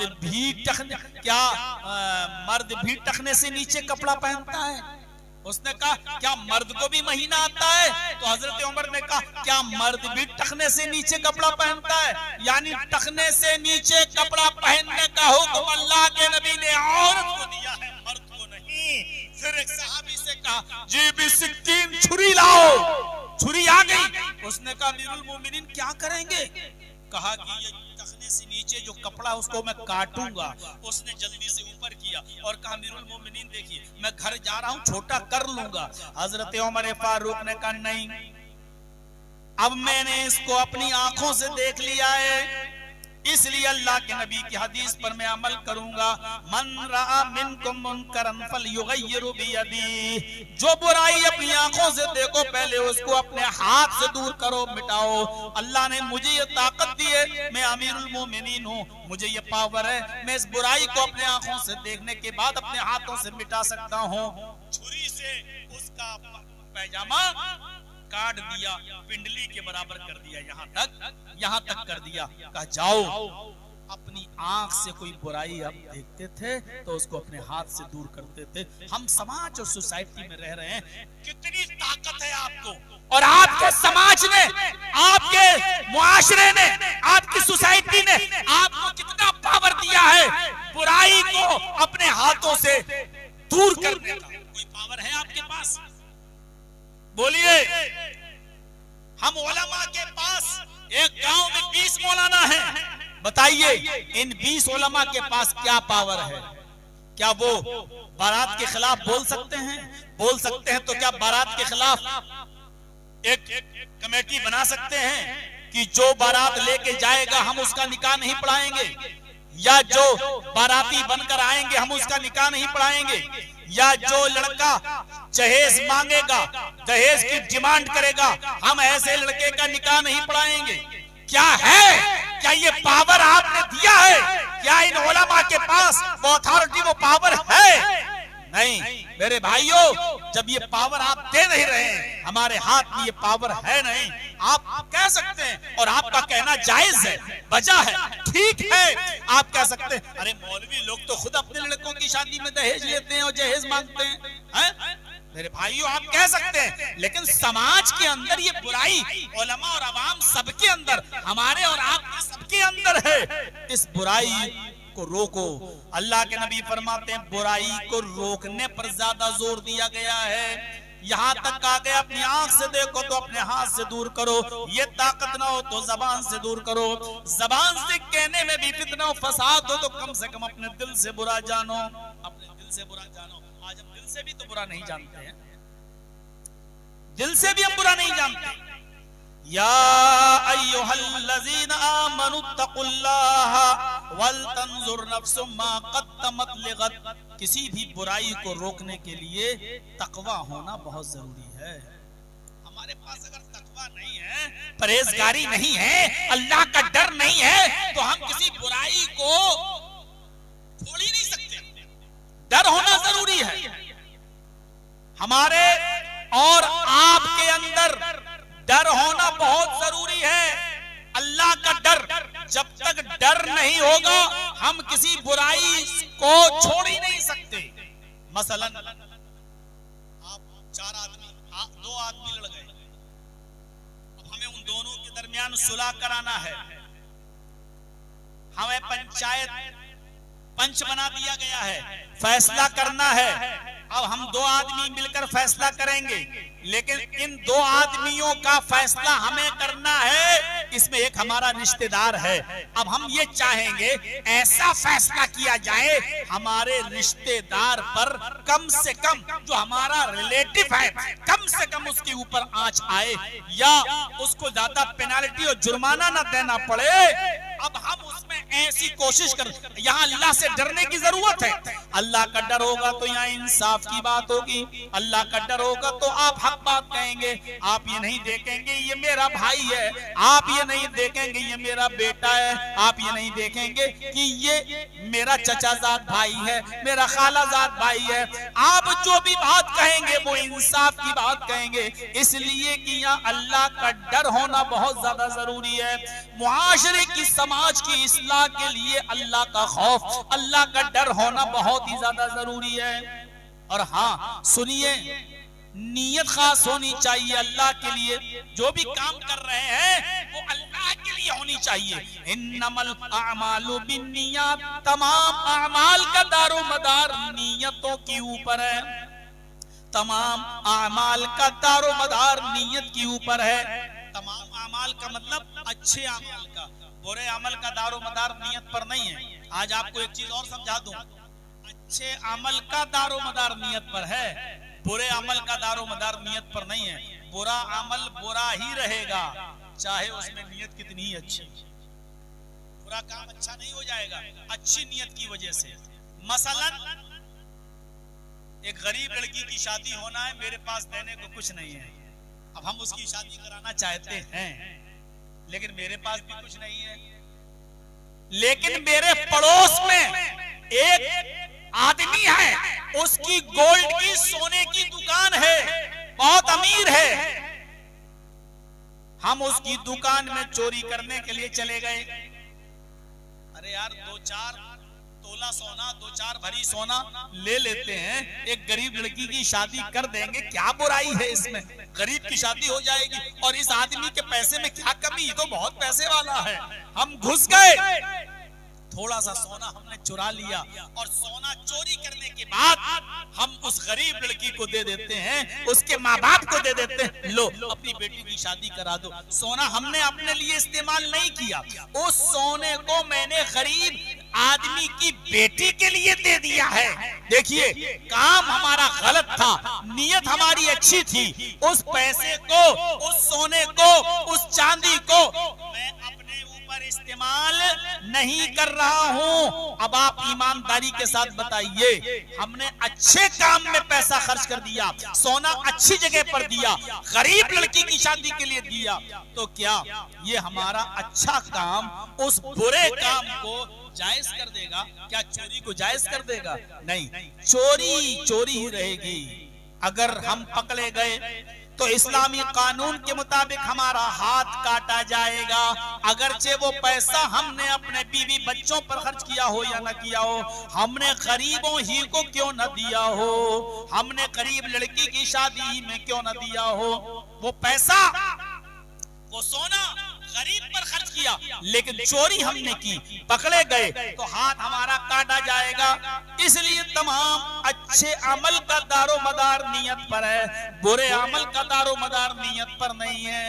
भी टखने से नीचे कपड़ा पहनता है? उसने कहा, क्या मर्द को भी महीना आता है? तो हजरत उमर ने कहा, क्या मर्द भी टखने से नीचे कपड़ा पहनता है? यानी टखने से नीचे कपड़ा पहनने का हुक्म अल्लाह के नबी ने औरत को दिया है, मर्द को नहीं। फिर एक सहाबी से कहा, जी भी सिक्कीन, छुरी लाओ। छुरी आ गई। उसने कहा, अमीरुल मोमिनीन क्या करेंगे? कहा कि ये टखने से नीचे जो कपड़ा उसको मैं काटूंगा। उसने जल्दी से ऊपर किया और कहा, अमीरुल मोमिनीन देखिए, मैं घर जा रहा हूं, छोटा कर लूंगा। हजरत उमर फारूक ने कहा, नहीं, अब मैंने इसको अपनी आंखों से देख लिया है, इसलिए अल्लाह के नबी की हदीस पर मैं अमल करूंगा। मन रआ मिनकुम मुनकरन फलयुगय्यिरु बियदी, जो बुराई अपनी आंखों से देखो पहले उसको अपने हाथ से दूर करो, मिटाओ। अल्लाह ने मुझे ये ताकत दी है, मैं अमीरुल मोमिनीन हूँ, मुझे ये पावर है, मैं इस बुराई को अपने आंखों से देखने के बाद अपने हाथों से मिटा सकता हूँ। छुरी से उसका पैजामा काट दिया, पिंडली के बराबर कर दिया, यहाँ तक कर दिया। कहा, जाओ। अपनी आंख से कोई बुराई आप देखते थे तो उसको अपने हाथ से दूर करते थे। हम समाज और सोसाइटी में रह रहे हैं, कितनी ताकत है आपको, और आपके समाज ने, आपके मुआशरे ने, आपकी सोसाइटी ने आपको कितना पावर दिया है बुराई को अपने हाथों से दूर करने का। कोई पावर है आपके पास? बोलिए। हम उलमा के पास एक गांव में 20 मौलाना हैं, बताइए इन 20 उलमा के पास क्या पावर है? क्या वो बारात के खिलाफ बोल सकते हैं? बोल सकते हैं तो क्या बारात के खिलाफ एक कमेटी बना सकते हैं कि जो बारात लेके जाएगा हम उसका निकाह नहीं पढ़ाएंगे, या जो बाराती बनकर आएंगे हम उसका निकाह नहीं पढ़ाएंगे, या जो लड़का जहेज मांगेगा, दहेज की डिमांड करेगा, हम ऐसे लड़के का निकाह नहीं पढ़ाएंगे? क्या है? क्या ये पावर आपने दिया है? क्या इन उलमा के पास वो अथॉरिटी, वो पावर है? नहीं मेरे भाइयों, जब ये पावर आप दे नहीं रहे हैं, हमारे हाथ में ये पावर है नहीं। आप कह सकते हैं और आपका कहना जायज है, वजह है, ठीक है, आप कह सकते हैं अरे मौलवी लोग तो खुद अपने लड़कों की शादी में दहेज लेते हैं और जहेज मांगते हैं। मेरे भाइयों आप कह सकते हैं, लेकिन समाज के अंदर ये बुराई उलमा और अवाम सबके अंदर, हमारे और आपके सबके अंदर है। इस बुराई को रोको। अल्लाह के नबी फरमाते हैं बुराई को रोकने पर ज्यादा जोर दिया गया है। यहाँ तक कहा गया अपनी आंख से देखो तो अपने हाथ से दूर करो, ये ताकत ना हो तो जबान से दूर करो, जबान से कहने में भी फितना और फसाद हो तो कम से कम अपने दिल से बुरा जानो, अपने दिल से बुरा जानो। आज हम दिल से भी तो बुरा नहीं जानते हैं, दिल से भी हम बुरा नहीं जानते। या अय्युहल्लज़ीना आमनुत्तकुल्लाह वल तंजुर नफ्सुम मा क़द्दमत लिगद। किसी भी बुराई को रोकने के लिए तकवा होना बहुत जरूरी है। हमारे पास अगर तकवा नहीं है, परहेजगारी नहीं है, अल्लाह का डर नहीं है, तो हम किसी बुराई को छोड़ ही नहीं सकते। डर होना जरूरी है। हमारे और आपके अंदर डर होना बहुत जरूरी है। अल्लाह का डर, जब तक डर नहीं होगा हम किसी बुराई को छोड़ ही नहीं सकते। मसलन आप चार आदमी, दो आदमी लड़ गए, अब हमें उन दोनों के दरमियान सुलह कराना है। हमें पंचायत पंच बना दिया गया है, फैसला करना है। अब हम दो आदमी मिलकर फैसला करेंगे, लेकिन इन दो आदमियों का फैसला हमें करना है, इसमें एक हमारा रिश्तेदार है। अब हम ये चाहेंगे ऐसा फैसला किया जाए हमारे रिश्तेदार पर कम से कम, जो हमारा रिलेटिव है, कम से कम उसके ऊपर आंच आए, या उसको ज्यादा पेनाल्टी और जुर्माना न देना पड़े। अब हम उसमें ऐसी कोशिश कर, यहाँ अल्लाह से डरने की जरूरत है। अल्लाह का डर होगा तो यहाँ इंसाफ की बात होगी, अल्लाह का डर होगा तो आप हक बात कहेंगे। आप ये नहीं देखेंगे ये मेरा भाई है, आप ये नहीं देखेंगे ये मेरा बेटा है, आप ये नहीं देखेंगे कि ये मेरा चचाजाद भाई है, मेरा खालाजाद भाई है। आप जो भी बात कहेंगे वो इंसाफ की बात कहेंगे, इसलिए कि यहाँ अल्लाह का डर होना बहुत ज्यादा जरूरी है। मुआशरे की, समाज की इस्लाह के लिए अल्लाह का खौफ, अल्लाह का डर होना बहुत ही ज्यादा जरूरी है। और हाँ सुनिए, नीयत खास होनी चाहिए अल्लाह के लिए। जो भी काम कर रहे हैं वो अल्लाह के लिए होनी चाहिए। इन्नमल अमालु बिन्नियात, तमाम अमाल का दारो मदार नीयतों के ऊपर है। तमाम अमाल का दारो मदार नीयत के ऊपर है। तमाम अमाल का मतलब अच्छे अमाल का, बुरे अमल का दारो मदार नीयत पर नहीं है। आज आपको एक चीज और समझा दूं, अच्छे अमल का दारो मदार नीयत पर है, बुरे अमल का दारो मदार नियत पर नहीं है। बुरा अमल बुरा ही रहेगा, चाहे उसमें नियत कितनी ही अच्छी। बुरा काम अच्छा नहीं हो जाएगा अच्छी नियत की वजह से। मसलन एक गरीब लड़की की शादी होना है, मेरे पास देने को कुछ नहीं है। अब हम उसकी शादी कराना चाहते हैं, लेकिन मेरे पास भी कुछ नहीं है। लेकिन मेरे पड़ोस में एक आदमी है, उसकी गोल्ड की, सोने की दुकान है, बहुत अमीर है। हम उसकी दुकान में चोरी करने के लिए चले गए। अरे यार 2-4 तोला सोना, 2-4 भरी सोना ले लेते हैं, एक गरीब लड़की की शादी कर देंगे, क्या बुराई है इसमें? गरीब की शादी हो जाएगी। और इस आदमी के पैसे में क्या कमी, तो बहुत पैसे वाला है। हम घुस गए, थोड़ा सा सोना हमने चुरा लिया, और सोना चोरी करने के बाद हम उस गरीब लड़की को दे देते हैं, उसके माँ बाप को दे देते हैं, लो अपनी बेटी की शादी करा दो। सोना हमने अपने लिए इस्तेमाल नहीं किया, उस सोने को मैंने गरीब आदमी की बेटी के लिए दे दिया है। देखिए, काम हमारा गलत था, नीयत हमारी अच्छी थी। उस पैसे को, उस सोने को, उस चांदी को मैं अपने ऊपर इस्तेमाल नहीं कर रहा हूं। अब आप ईमानदारी के साथ बताइए, हमने अच्छे काम में पैसा खर्च कर दिया, सोना अच्छी जगह पर दिया, गरीब लड़की की शादी के लिए दिया, तो क्या ये हमारा अच्छा काम उस बुरे काम को जायज कर देगा? क्या चोरी को जायज कर देगा? नहीं, चोरी चोरी ही रहेगी। अगर हम पकड़े गए तो इस्लामी कानून के मुताबिक हमारा हाथ काटा जाएगा, अगरचे वो पैसा हमने अपने बीवी बच्चों पर खर्च किया हो या न किया हो, हमने गरीबों ही को क्यों न दिया हो, हमने गरीब लड़की की शादी में क्यों न दिया हो, वो पैसा, वो सोना गरीब पर खर्च किया, लेकिन चोरी हमने की, पकड़े गए तो हाथ हमारा काटा जाएगा। इसलिए तमाम अच्छे अमल का दारोमदार नियत पर है, बुरे अमल का दारोमदार नियत पर नहीं है।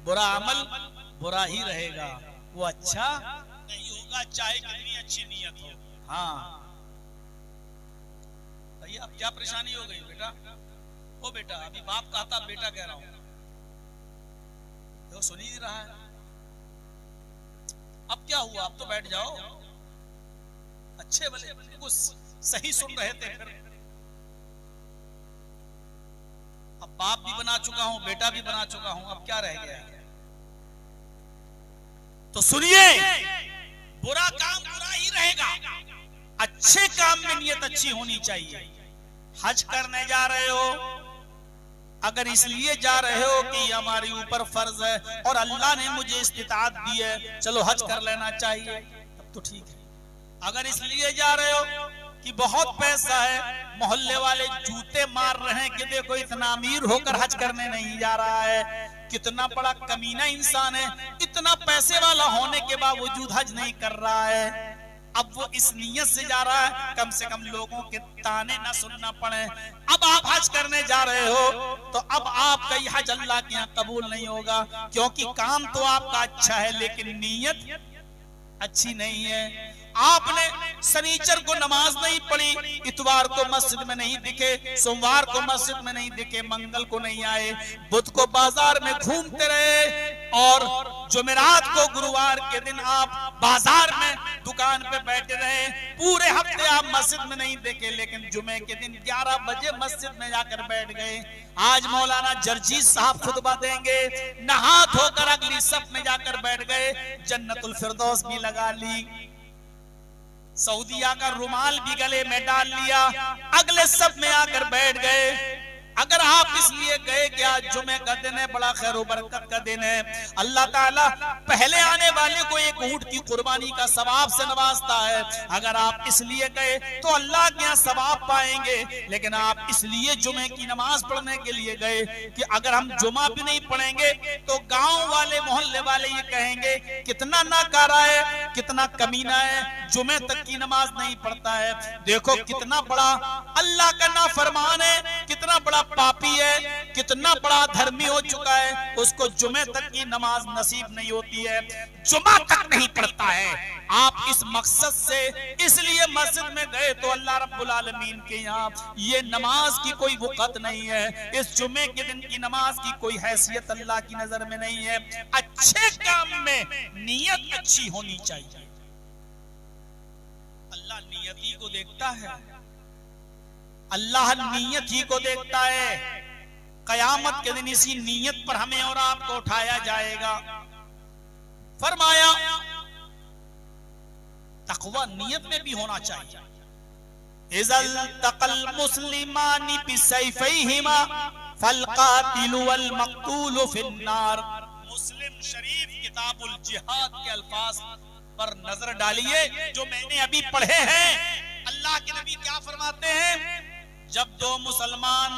बुरा अमल बुरा ही रहेगा, वो अच्छा नहीं होगा, चाहे कितनी अच्छी नियत हो। हाँ भैया, अब क्या परेशानी हो गई बेटा? ओ बेटा, अभी बाप कहता बेटा कह रहा हूं, तो सुन ही रहा है। अब क्या हुआ? अब तो बैठ जाओ, अच्छे भले कुछ सही सुन रहे थे, फिर अब बाप भी बना चुका हूं, बेटा भी बना चुका हूं, अब क्या रह गया? तो सुनिए, बुरा काम बुरा ही रहेगा, अच्छे काम में नियत अच्छी होनी चाहिए। हज करने जा रहे हो, अगर इसलिए जा रहे हो कि हमारे ऊपर फर्ज है और अल्लाह ने मुझे इस्तिताअत दी है, चलो हज कर लेना चाहिए, तब तो ठीक है। अगर इसलिए जा रहे हो कि बहुत पैसा है, मोहल्ले वाले जूते मार रहे हैं कि देखो इतना अमीर होकर हज करने नहीं जा रहा है, कितना बड़ा कमीना इंसान है, इतना पैसे वाला होने के बावजूद हज नहीं कर रहा है। अब वो इस नियत से जा रहा है कम से कम लोगों के ताने ना सुनना पड़े। अब आप हज करने जा रहे हो तो अब आपका ये हज अल्लाह के यहाँ कबूल नहीं होगा, क्योंकि काम तो आपका अच्छा है लेकिन नियत अच्छी नहीं है। आपने शनिचर को नमाज नहीं पढ़ी, इतवार को मस्जिद में नहीं दिखे, सोमवार को मस्जिद में नहीं दिखे, मंगल को नहीं आए, बुध को बाजार में घूमते रहे और जुमेरात को गुरुवार के दिन आप बाजार में दुकान पे बैठे रहे, पूरे हफ्ते आप मस्जिद में नहीं देखे, लेकिन जुमे के दिन 11 बजे मस्जिद में जाकर बैठ गए। आज मौलाना जर्जी साहब खुतबा देंगे, नहा धोकर अगली सफ में जाकर बैठ गए, जन्नतुल फिरदौस भी लगा ली, सऊदिया का रुमाल भी गले में डाल लिया, अगले सब में आकर बैठ गए। अगर आप इसलिए गए कि आज जुमे का दिन है, बड़ा खैर बरकत का दिन है, अल्लाह ताला पहले आने वाले को एक ऊंट की कुर्बानी का सवाब से नवाजता है, अगर आप इसलिए गए तो अल्लाह के यहाँ सवाब पाएंगे। लेकिन आप इसलिए जुमे की नमाज पढ़ने के लिए गए कि अगर हम जुमा भी नहीं पढ़ेंगे तो गांव वाले मोहल्ले वाले ये कहेंगे कितना नाकारा है, कितना कमीना है, जुमे तक की नमाज नहीं पढ़ता है, देखो कितना बड़ा अल्लाह का नाफरमान है, कितना बड़ा पापी है, कितना बड़ा धर्मी हो चुका है, उसको जुमे तक की नमाज नसीब नहीं होती है, जुमा तक नहीं पढ़ता है। आप इस मकसद से इसलिए मस्जिद में गए तो अल्लाह रब्बुल आलमीन के यहाँ ये नमाज की कोई वक़्त नहीं है, इस जुमे के दिन की नमाज की कोई हैसियत अल्लाह की नजर में नहीं है। अच्छे काम में नियत अच्छी होनी चाहिए, अल्लाह नियती को देखता है, अल्लाह नियत ही को देखता है। कयामत के दिन इसी नियत पर हमें और आपको उठाया जाएगा। फरमाया तकवा नियत में भी होना चाहिए। इज़ल तक़ल मुस्लिमानी बिसैफ़ैहिमा फल क़ातिलु वल मक़तूलु फिन्नार। मुस्लिम शरीफ किताबुल जिहाद के अल्फाज पर नजर डालिए जो मैंने अभी पढ़े हैं। अल्लाह के नबी क्या फरमाते हैं? जब दो मुसलमान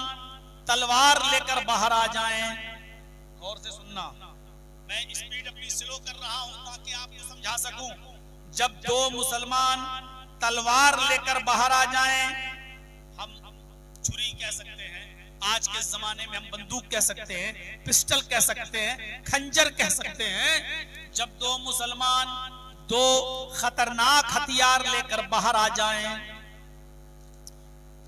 तलवार लेकर बाहर आ जाएं, गौर से सुनना, मैं स्पीड अपनी स्लो कर रहा हूं ताकि आपको समझा सकूं। जब दो मुसलमान तलवार लेकर बाहर आ जाएं, हम छुरी कह सकते हैं, आज के जमाने में हम बंदूक कह सकते हैं, पिस्टल कह सकते हैं, खंजर कह सकते हैं। जब दो मुसलमान दो खतरनाक हथियार लेकर बाहर आ जाएं,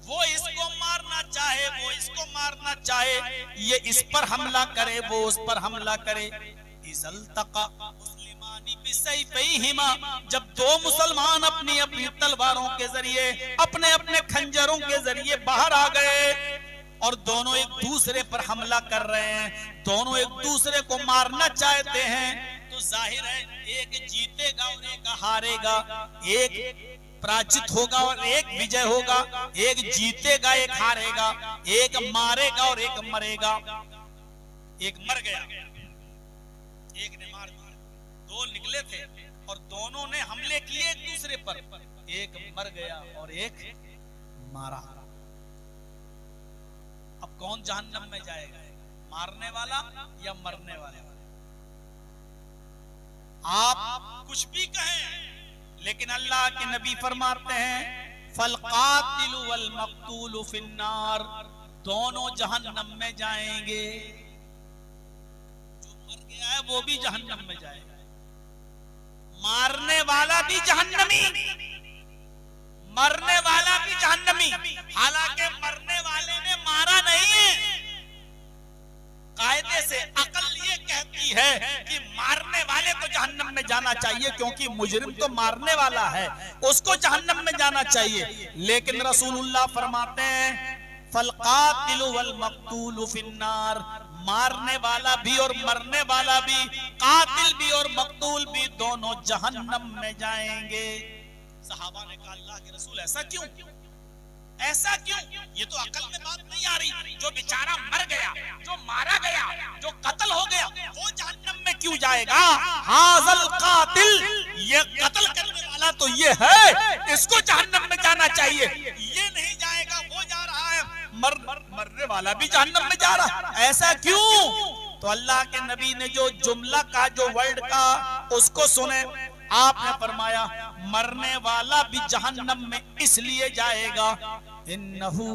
वो इसको मारना चाहे, वो इसको मारना चाहे, ये इस पर हमला करे, वो उस पर हमला करे। इज़ल्तक़ा मुस्लिमानी बिसैफ़ैहिमा, जब दो मुसलमान अपनी अपनी तलवारों के जरिए, अपने अपने खंजरों के जरिए बाहर आ गए और दोनों एक दूसरे पर हमला कर रहे हैं, दोनों एक दूसरे को मारना चाहते हैं, तो जाहिर है एक जीतेगा और एक हारेगा, एक पराजित होगा और एक विजय होगा, एक जीतेगा एक हारेगा, एक मारेगा और एक मरेगा। एक मर गया, एक ने मार दिया, दो निकले थे और दोनों ने हमले किए एक दूसरे पर, एक मर गया और एक मारा। अब कौन जहन्नम में जाएगा, मारने वाला या मरने वाला? आप कुछ भी कहें, लेकिन अल्लाह के नबी फरमाते हैं फल कातिल वल मक्तूल फिन्नार, दोनों जहन्नम में जाएंगे। जो मर गया है वो भी जहन्नम में जाएगा, मारने वाला भी जहन्नमी, मरने वाला भी जहन्नमी। हालांकि मरने वाले ने मारा नहीं है, कायदे से अकल ये कहती है कि मारने वाले को जहन्नम में जाना चाहिए, क्योंकि मुजरिम तो मारने वाला है, उसको जहन्नम में जाना चाहिए। लेकिन रसूलुल्लाह फरमाते हैं फल कातिल वल मक्तूल फिन्नार, मारने वाला भी और मरने वाला भी, कातिल भी और मक्तूल भी, दोनों जहन्नम में जाएंगे। सहाबा ने कहा अल्लाह के रसूल ऐसा क्यों, ऐसा क्यों? ये तो अकल में बात नहीं आ रही। जो बेचारा मर गया, जो मारा गया, जो कत्ल हो गया, वो जहन्नम में क्यों जाएगा? हाज़ल कातिल, ये कत्ल करने वाला तो ये है, इसको जहन्नम में जाना चाहिए, ये नहीं जाएगा, वो जा रहा है। मरने वाला भी जहन्नम में जा रहा है, ऐसा क्यों? तो अल्लाह के नबी ने जो जुमला का, जो वर्ड का, उसको सुने। आपने फरमाया मरने वाला भी जहन्नम में इसलिए जाएगा इन्नहु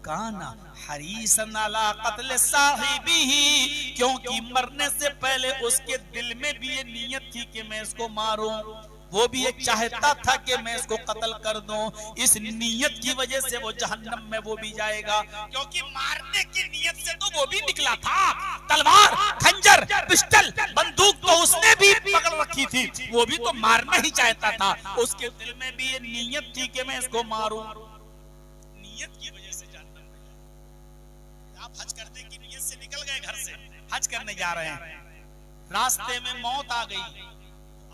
काना हरीसन अला कत्ल साहिबिही, क्योंकि मरने से पहले उसके दिल में भी ये नीयत थी कि मैं इसको मारूं, वो भी ये चाहता था कि मैं इसको कत्ल कर दूं। इस नीयत की वजह से वो जहन्नम में वो भी जाएगा, क्योंकि मारने की नीयत से तो वो भी निकला था। तलवार, खंजर, पिस्टल, बंदूक तो उसने भी पकड़ रखी थी, वो भी तो मारना ही चाहता था। उसके दिल में भी ये नीयत थी कि मैं इसको मारूं, नीयत की वजह से जहन्नम में। आप हज करने की नीयत से निकल गए, घर से हज करने जा रहे हैं, रास्ते में मौत आ गई,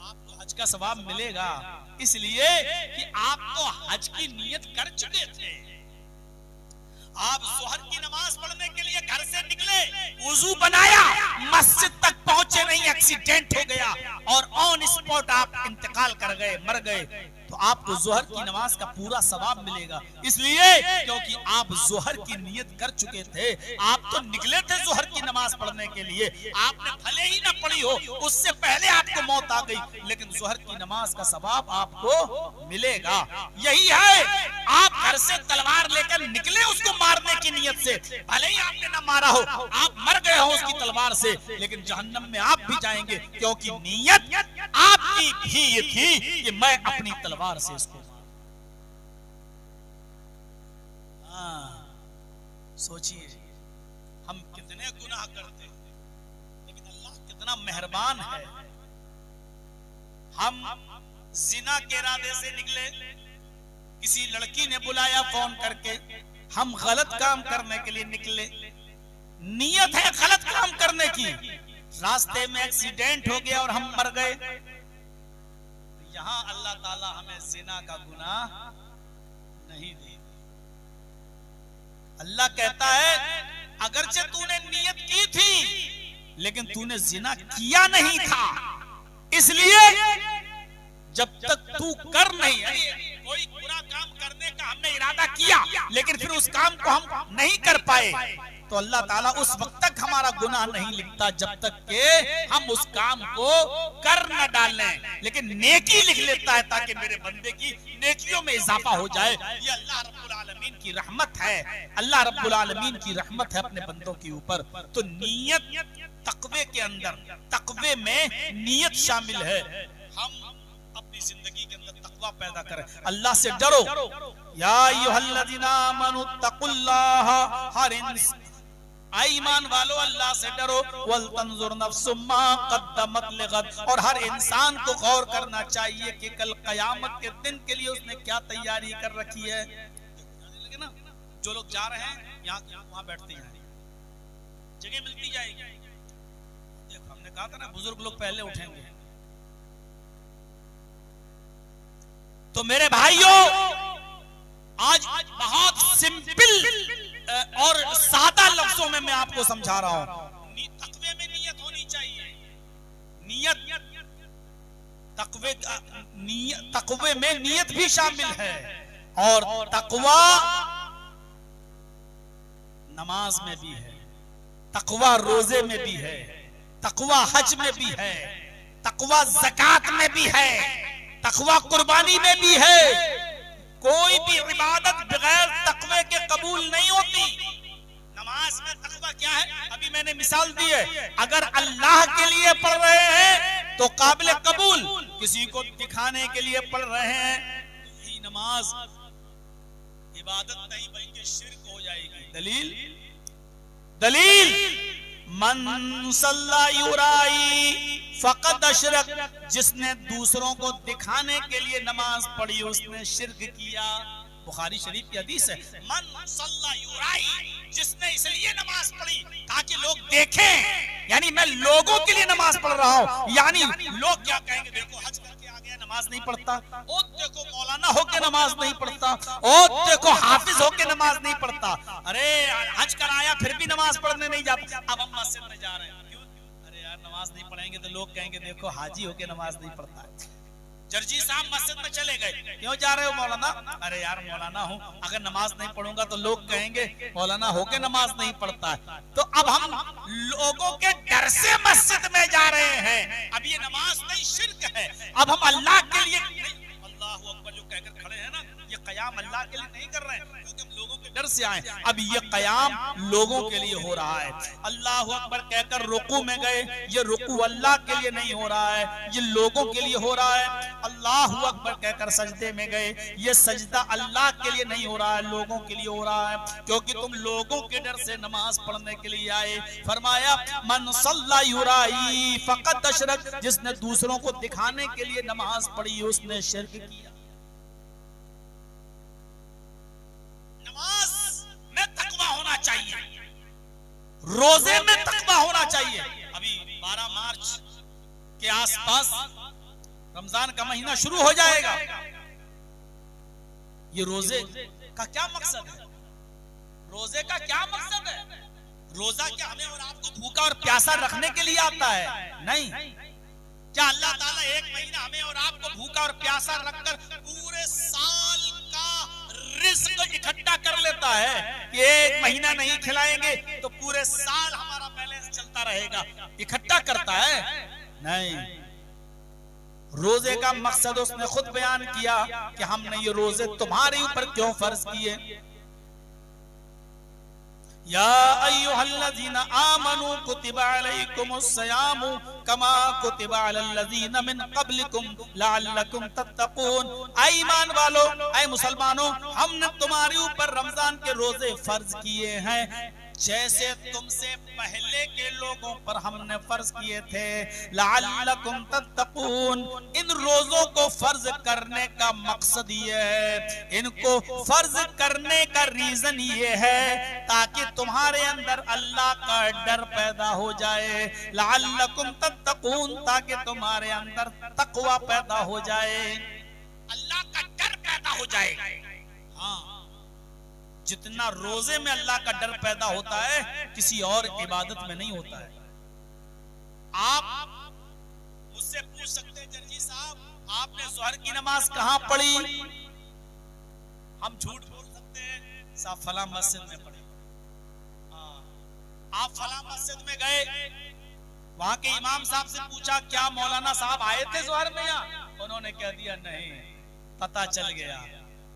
आपको हज का सवाब मिलेगा, इसलिए कि आप तो हज की नीयत कर चुके थे। आप ज़ोहर की नमाज पढ़ने के लिए घर से निकले, वुजू बनाया, मस्जिद तक पहुंचे नहीं, एक्सीडेंट हो गया और ऑन स्पॉट आप इंतकाल कर गए, मर गए, तो आपको ज़ोहर की नमाज का पूरा सवाब मिलेगा। इसलिए क्योंकि आप ज़ोहर की नियत कर चुके थे, आप तो निकले थे ज़ोहर की नमाज पढ़ने के लिए, आपने भले ही ना पढ़ी हो, उससे पहले आपको मौत आ गई, लेकिन ज़ोहर की नमाज का सवाब आपको मिलेगा। यही है, आप घर से तलवार लेकर निकले उसको मारने की नियत से, भले ही आपने ना मारा हो, आप मर गए हो उसकी तलवार से, लेकिन जहन्नम में आप भी जाएंगे, क्योंकि नियत आपकी भी ये थी कि मैं अपनी तलवार से इसको। सोचिए हम कितने गुनाह करते हैं, लेकिन अल्लाह कितना मेहरबान है। हम जिना के इरादे से निकले, किसी लड़की ने बुलाया फोन करके, हम गलत काम करने के लिए निकले, नियत है गलत काम करने की, रास्ते में एक्सीडेंट हो गया और हम मर गए, यहाँ अल्लाह ताला हमें जिना का गुनाह नहीं दे। अल्लाह कहता है अगरचे तूने नियत की थी, लेकिन तूने जिना किया नहीं था, इसलिए जब तक तू कर नहीं, कोई बुरा काम करने का हमने इरादा किया लेकिन फिर उस काम को हम नहीं कर पाए, तो अल्लाह ताला उस वक्त तक हमारा गुनाह नहीं लिखता जब तक के हम उस काम को कर न डालें, लेकिन नेकी लिख लेता है ताकि मेरे बंदे की नेकियों में इजाफा हो जाए। ये अल्लाह रब्बुल आलमीन की रहमत है, अल्लाह रब्बुल आलमीन की रहमत है अपने बंदों के ऊपर। तो नियत तकवे के अंदर, तकवे में नियत शामिल है। हम अपनी जिंदगी के अंदर तकवा पैदा करें, अल्लाह से डरो। या अय्युहल्लज़ीना आमनू तक़ुल्लाह, हर ईमान वालों अल्लाह से डरो। वल तंजुर नफ्सुम मा क़द्दमत लिगद, और हर इंसान को गौर करना चाहिए कि कल कयामत के दिन के लिए उसने क्या तैयारी कर रखी है। ना जो लोग जा रहे हैं यहाँ वहां बैठते हैं, जगह मिलती जाएगी। देखो हमने कहा था ना बुजुर्ग लोग पहले उठेंगे। तो मेरे भाइयों आज बहुत सिंपल और सादा लफ्जों में मैं आपको समझा रहा हूं। तकवे में नियत होनी चाहिए। तकवे में नियत भी शामिल है, और तकवा नमाज में भी है, तकवा रोजे में भी है, तकवा हज में भी है, तकवा ज़कात में भी है, तकवा कुर्बानी में भी है। कोई भी इबादत बगैर तकवे के कबूल नहीं होती। नमाज में तकवा क्या है? अभी मैंने मिसाल दी है। अगर अल्लाह के लिए पढ़ रहे हैं तो काबिल कबूल, किसी को दिखाने के लिए पढ़ रहे हैं नमाज इबादत नहीं बल्कि शिर्क हो जाएगी। दलील मन सल्ला युराई फकद अशरक, जिसने दूसरों को दिखाने के लिए नमाज पढ़ी उसने शिर्क किया। बुखारी शरीफ की हदीस है। मन सल्ला युराई, जिसने इसलिए नमाज पढ़ी ताकि लोग देखें, यानी मैं लोगों के लिए नमाज पढ़ रहा हूं, यानी लोग क्या कहेंगे, देखो हज करके आ गया नमाज नहीं पढ़ता, ओ देखो मौलाना होके नमाज नहीं पढ़ता, ओ देखो हाफिज होके नमाज नहीं पढ़ता, अरे हज कराया फिर भी नमाज पढ़ने नहीं जाता। अब हम मस्जिद में जा रहे हैं, क्यों? अरे यार नमाज नहीं पढ़ेंगे तो लोग कहेंगे देखो हाजी होके नमाज नहीं पढ़ता। जर्जी साहब मस्जिद में चले गए, क्यों जा रहे हो मौलाना? अरे यार मौलाना हूँ, अगर नमाज नहीं पढ़ूंगा तो लोग कहेंगे मौलाना होके नमाज नहीं पढ़ता है। तो अब हम लोगों के डर से मस्जिद में जा रहे हैं। अब ये नमाज नहीं शिर्क है। अब हम अल्लाह के लिए अल्लाहू अकबर जो कहकर खड़े हैं ना, ये कयाम अल्लाह के लिए नहीं कर रहे हैं, क्योंकि हम लोगों के डर से आए। अब ये कयाम लोगों के लिए हो रहा है। अल्लाहू अकबर कहकर रुकू में गए, ये रुकू अल्लाह के लिए नहीं हो रहा है, ये लोगों के लिए हो रहा है। अल्लाहू अकबर कहकर सजदे में गए, ये सजदा अल्लाह के लिए नहीं हो रहा है, लोगों के लिए हो रहा है, क्योंकि तुम लोगों के डर से नमाज पढ़ने के लिए आए। फरमाया मन सल्ला युराई फकद अशरक, जिसने दूसरों को दिखाने के लिए नमाज पढ़ी उसने शिर्क किया। नमाज में तकवा होना चाहिए, रोजे में तकवा होना चाहिए। अभी 12 मार्च के आसपास रमजान का महीना शुरू हो जाएगा। ये रोजे का क्या मकसद है? रोजे का क्या मकसद है? रोजा क्या हमें और आपको भूखा और प्यासा रखने के लिए आता है? नहीं। क्या अल्लाह ताला एक महीना हमें और आपको भूखा और प्यासा रखकर पूरे साल का रिस्क इकट्ठा कर लेता है कि एक महीना नहीं खिलाएंगे तो पूरे साल हमारा बैलेंस चलता रहेगा? इकट्ठा करता है? नहीं। रोजे का मकसद उसने खुद बयान किया कि हमने ये रोजे तुम्हारे ऊपर क्यों फर्ज किए। या अय्युहल्लज़ीना आमनू कुतिबा अलैकुमुस्सियामु कमा कुतिबा अलल्लज़ीना मिन क़ब्लिकुम लअल्लकुम तत्तक़ून। ऐ ईमान वालों, ऐ मुसलमानों, हमने तुम्हारे ऊपर रमजान के रोजे फर्ज किए हैं जैसे तुमसे पहले के लोगों पर हमने फर्ज किए थे। लअल्लकुम तत्तक़ून। इन रोजों को फर्ज करने का मकसद ये है, इनको फर्ज करने का रीजन ये है ताकि तुम्हारे अंदर अल्लाह का डर पैदा हो जाए। लअल्लकुम तत्तक़ून, ताकि तुम्हारे अंदर तक़वा पैदा हो जाए, अल्लाह का डर पैदा हो जाए। हाँ, जितना रोजे में अल्लाह का डर पैदा होता है किसी और इबादत में नहीं होता है। आप मुझसे पूछ सकते हैं जर्जी साहब आपने ज़ोहर की नमाज कहां पढ़ी? हम झूठ बोल सकते हैं साहब फला मस्जिद में पढ़ी। आप फला मस्जिद में गए, वहां के इमाम साहब से पूछा क्या मौलाना साहब आए थे ज़ोहर में? यहाँ उन्होंने कह दिया नहीं, पता चल गया।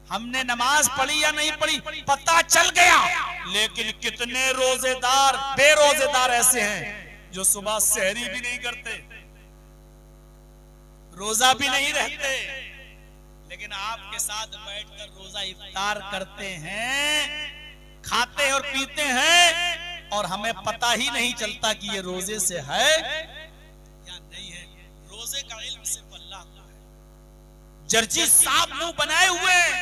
हमने नमाज पढ़ी या नहीं पढ़ी पता चल गया। लेकिन कितने रोजेदार बेरोजेदार ऐसे हैं जो सुबह सहरी भी नहीं करते, रोजा भी नहीं रहते, लेकिन आपके साथ बैठकर रोजा इफ्तार करते हैं, खाते और पीते हैं, और हमें पता ही नहीं चलता कि ये रोजे से है या नहीं है। रोजे का इल्म सिर्फ अल्लाह को है। जर्जी साहब मुंह बनाए हुए हैं,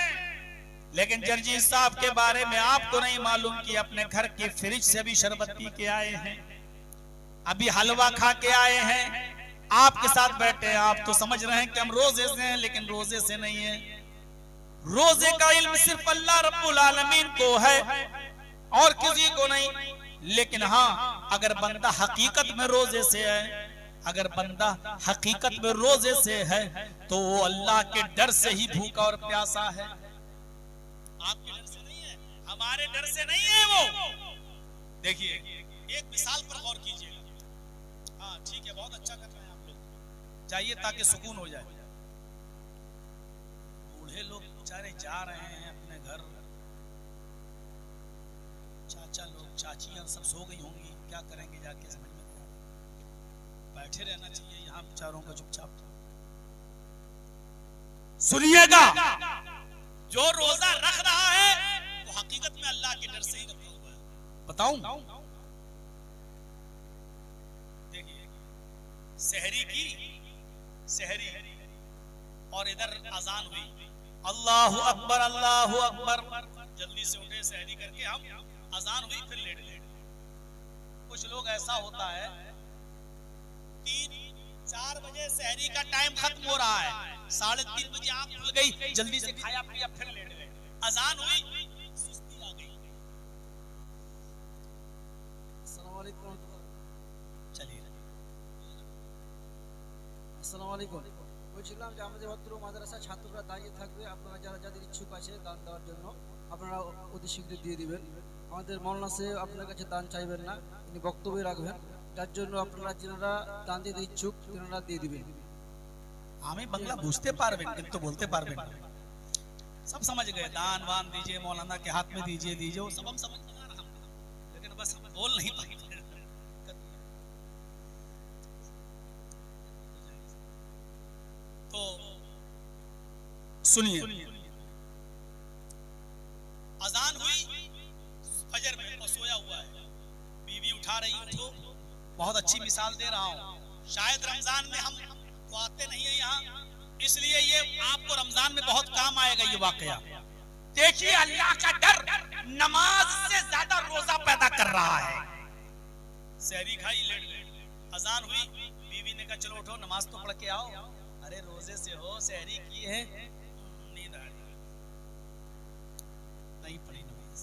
लेकिन जर्जी साहब के बारे में आपको नहीं मालूम कि अपने घर के फ्रिज से अभी शरबत पी के आए हैं, अभी हलवा खा के आए हैं, आपके साथ बैठे हैं। आप तो समझ रहे हैं कि हम रोजे से हैं, लेकिन रोजे से नहीं है। रोजे का इल्म सिर्फ अल्लाह रब्बुल आलमीन को है और किसी को नहीं। लेकिन हाँ, अगर बंदा हकीकत में रोजे से है, अगर बंदा हकीकत में रोजे से है, तो वो अल्लाह के डर से ही भूखा और प्यासा है। आपके डर से नहीं है, हमारे डर से नहीं है वो। देखिए, एक मिसाल पर गौर कीजिए। हाँ ठीक है, बहुत अच्छा कर रहे हैं आप लोग, जाइए ताकि सुकून हो जाए। बूढ़े लोग बेचारे जा रहे हैं अपने घर, चाचा लोग चाचियां सब सो गई होंगी, क्या करेंगे जाके समझ में नहीं आता। बैठे रहना चाहिए यहाँ बेचारों को चुपचाप। सुनिएगा, जो रोजा रख रहा है वो हकीकत में अल्लाह के डर से ही रखा हुआ है। बताऊं, देखिए, सहरी और इधर अजान हुई, अल्लाहु अकबर अल्लाहु अकबर, जल्दी से उठे सहरी करके, हम अजान हुई फिर लेट गए। कुछ लोग ऐसा होता है 3-4 बजे सहरी का टाइम खत्म हो रहा है, 3:30 बजे आंख खुल गई, जल्दी से खाया पिया फिर लेट गए। अजान हुई, सुस्ती आ गई। अस्सलाम वालेकुम। चलिए, আসসালামু আলাইকুম। বলছিলাম যে আমাদের ভদ্র মাদ্রাসা ছাত্ররা দাঁড়িয়ে থাকবে, আপনারা যারা যাদের ইচ্ছুক আছে দান দেওয়ার জন্য আপনারা অতি শীঘ্র দিয়ে দিবেন। আমাদের মৌলানা সাহেব আপনার কাছে দান চাইবেন না, তিনি বক্তব্য রাখবেন, যার জন্য আপনারা যারা দান দিতে ইচ্ছুক তারা দিয়ে দিবেন। আমি বাংলা বুঝতে পারবেন কিন্তু বলতে পারবেন না, सब समझ गए। दान वान दीजिए, मौलाना के हाथ में दीजिए, वो सब हम समझ में आ रहा है, लेकिन बस हम बोल नहीं पाए। तो सुनिए, अजान हुई फजर में और सोया हुआ है, बीवी उठा रही, उठो। बहुत अच्छी मिसाल दे रहा हूँ, शायद रमजान में हम तो आते नहीं है यहाँ, इसलिए ये आपको रमजान में बहुत काम आएगा ये वाकया। देखिए, अल्लाह का डर नमाज से ज्यादा रोजा पैदा कर रहा है। सहरी खाई, लेट गए, अजान हुई, बीवी ने कहा चलो उठो नमाज तो पढ़ के आओ। अरे रोजे से हो, सहरी की है, नींद आ रही, नहीं पढ़ी नमाज।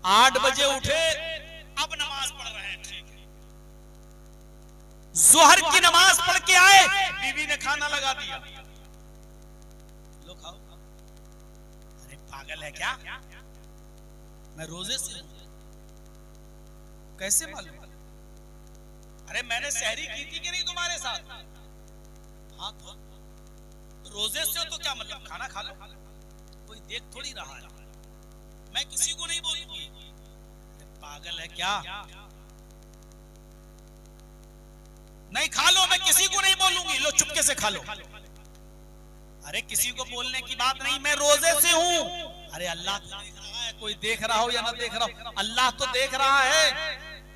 8 बजे उठे, अब नमाज पढ़ रहे हैं, ठीक है। जोहर की नमाज पढ़ के आए, बीवी ने खाना लगा दिया, लो खाओ। अरे पागल है क्या, मैं रोजे से हूं, कैसे मालूम? अरे मैंने सहरी की थी कि नहीं तुम्हारे साथ? हाँ, तो रोजे से हो तो क्या मतलब, खाना खा लो, कोई देख थोड़ी रहा है, मैं किसी को नहीं बोलूंगी। पागल है क्या, नहीं खा लो, मैं किसी को नहीं बोलूंगी, लो चुपके से खा लो। अरे किसी को बोलने की बात नहीं, मैं रोजे से हूं। अरे अल्लाह तो देख रहा है, कोई देख रहा हो या ना देख रहा हो, अल्लाह तो देख रहा है।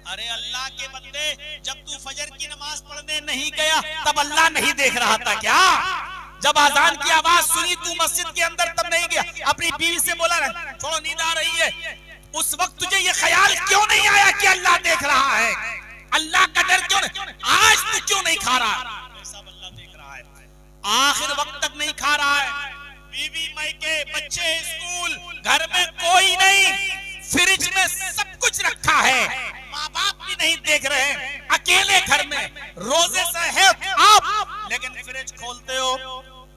अरे अल्लाह के बंदे, जब तू फजर की नमाज पढ़ने नहीं गया तब अल्लाह नहीं देख रहा था क्या? जब आजान की आवाज सुनी तू मस्जिद के अंदर तब नहीं गया, अपनी बीवी से बोला ना छोड़ो नींद आ रही है, उस वक्त तुझे ये ख्याल क्यों नहीं आया कि अल्लाह देख रहा है? अल्लाह का डर क्यों नहीं? आज तू क्यों नहीं खा रहा? सब अल्लाह देख रहा है, आखिर वक्त तक नहीं खा रहा है। बीवी मायके, बच्चे स्कूल, घर में कोई नहीं, फ्रिज में सब कुछ रखा है, माँ बाप भी नहीं देख रहे, अकेले घर में रोजे से है आप, लेकिन फ्रिज खोलते हो,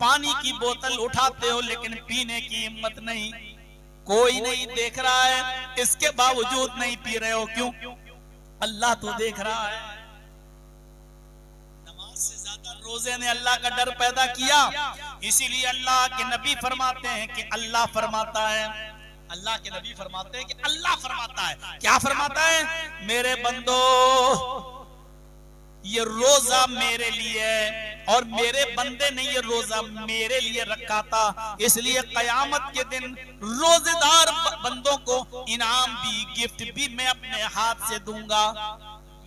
पानी की बोतल उठाते हो, लेकिन पीने की हिम्मत नहीं, कोई नहीं देख रहा है, इसके बावजूद नहीं पी रहे हो, क्यों? अल्लाह तो देख रहा है। नमाज से ज्यादा रोजे ने अल्लाह का डर पैदा किया, इसीलिए अल्लाह के नबी फरमाते हैं कि अल्लाह फरमाता है, अल्लाह के नबी फरमाते हैं कि अल्लाह फरमाता है, क्या फरमाता है? मेरे बंदो, ये रोजा मेरे लिए और मेरे बंदे ने ये रोजा मेरे लिए रखा था, इसलिए कयामत के दिन रोजेदार बंदों को इनाम भी, गिफ्ट भी मैं अपने हाथ से दूंगा।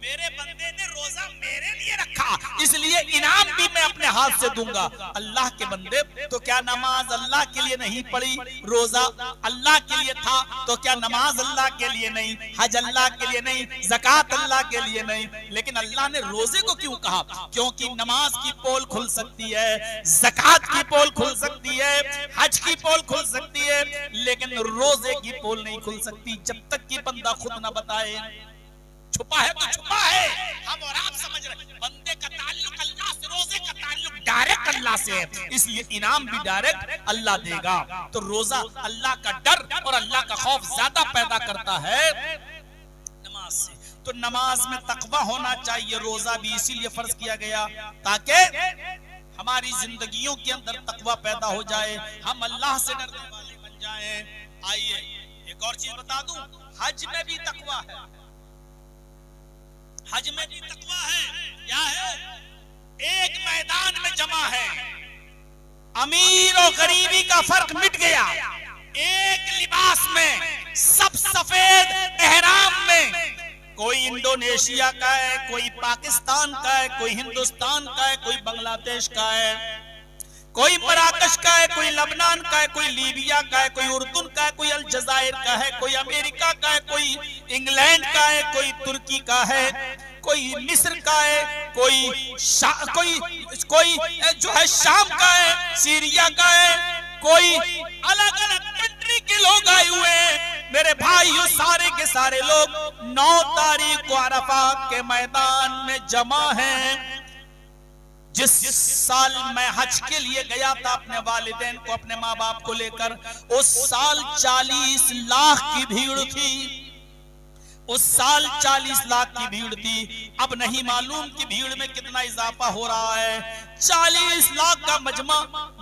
मेरे बंदे ने रोजा मेरे लिए रखा, इसलिए इनाम भी मैं अपने हाथ से दूंगा। अल्लाह के बंदे, तो क्या नमाज अल्लाह के लिए नहीं पढ़ी? रोजा अल्लाह के लिए था, तो क्या नमाज अल्लाह के लिए नहीं? हज अल्लाह के लिए नहीं? ज़कात अल्लाह के लिए नहीं? लेकिन अल्लाह ने रोजे को क्यों कहा? क्योंकि नमाज की पोल खुल सकती है, ज़कात की पोल खुल सकती है, हज की पोल खुल सकती है, लेकिन रोजे की पोल नहीं खुल सकती जब तक कि बंदा खुद न बताए। छुपा है तो छुपा है, हम और आप समझ रहे। बंदे का ताल्लुक अल्लाह से, रोजे का ताल्लुक डायरेक्ट अल्लाह से है, इसलिए इनाम भी डायरेक्ट अल्लाह देगा। तो रोजा अल्लाह का डर और अल्लाह का खौफ ज्यादा पैदा करता है नमाज से। तो नमाज में तकवा होना चाहिए। रोजा भी इसीलिए फर्ज किया गया ताकि हमारी जिंदगियों के अंदर तकवा पैदा हो जाए, हम अल्लाह से डरने वाले बन जाएं। आइए एक और चीज बता दूं, हज में भी तकवा है। हज में भी तकवा है। क्या है? एक मैदान में जमा है, अमीर और गरीबी का फर्क मिट गया, एक लिबास में, सब सफेद एहराम में। कोई इंडोनेशिया का है, कोई पाकिस्तान का है, कोई हिंदुस्तान का है, कोई बांग्लादेश का है, कोई मराकश का है, कोई लबनान का है, कोई लीबिया का है, कोई उर्दुन का है, कोई अलजायर का है, कोई अमेरिका का है, कोई इंग्लैंड का है, कोई तुर्की का है, कोई मिस्र का है, कोई जो है शाम का है, सीरिया का है, कोई अलग अलग कंट्री के लोग आए हुए हैं। मेरे भाइयों, सारे के सारे लोग 9 तारीख को अरफात के मैदान में जमा हैं। जिस साल मैं हज के लिए गया था अपने वालिदैन को, अपने माँ बाप को लेकर, उस साल 40 लाख की भीड़ थी। उस साल 40 लाख की भीड़ थी। अब नहीं मालूम कि भीड़ में कितना इजाफा हो रहा है। 40 लाख का मजमा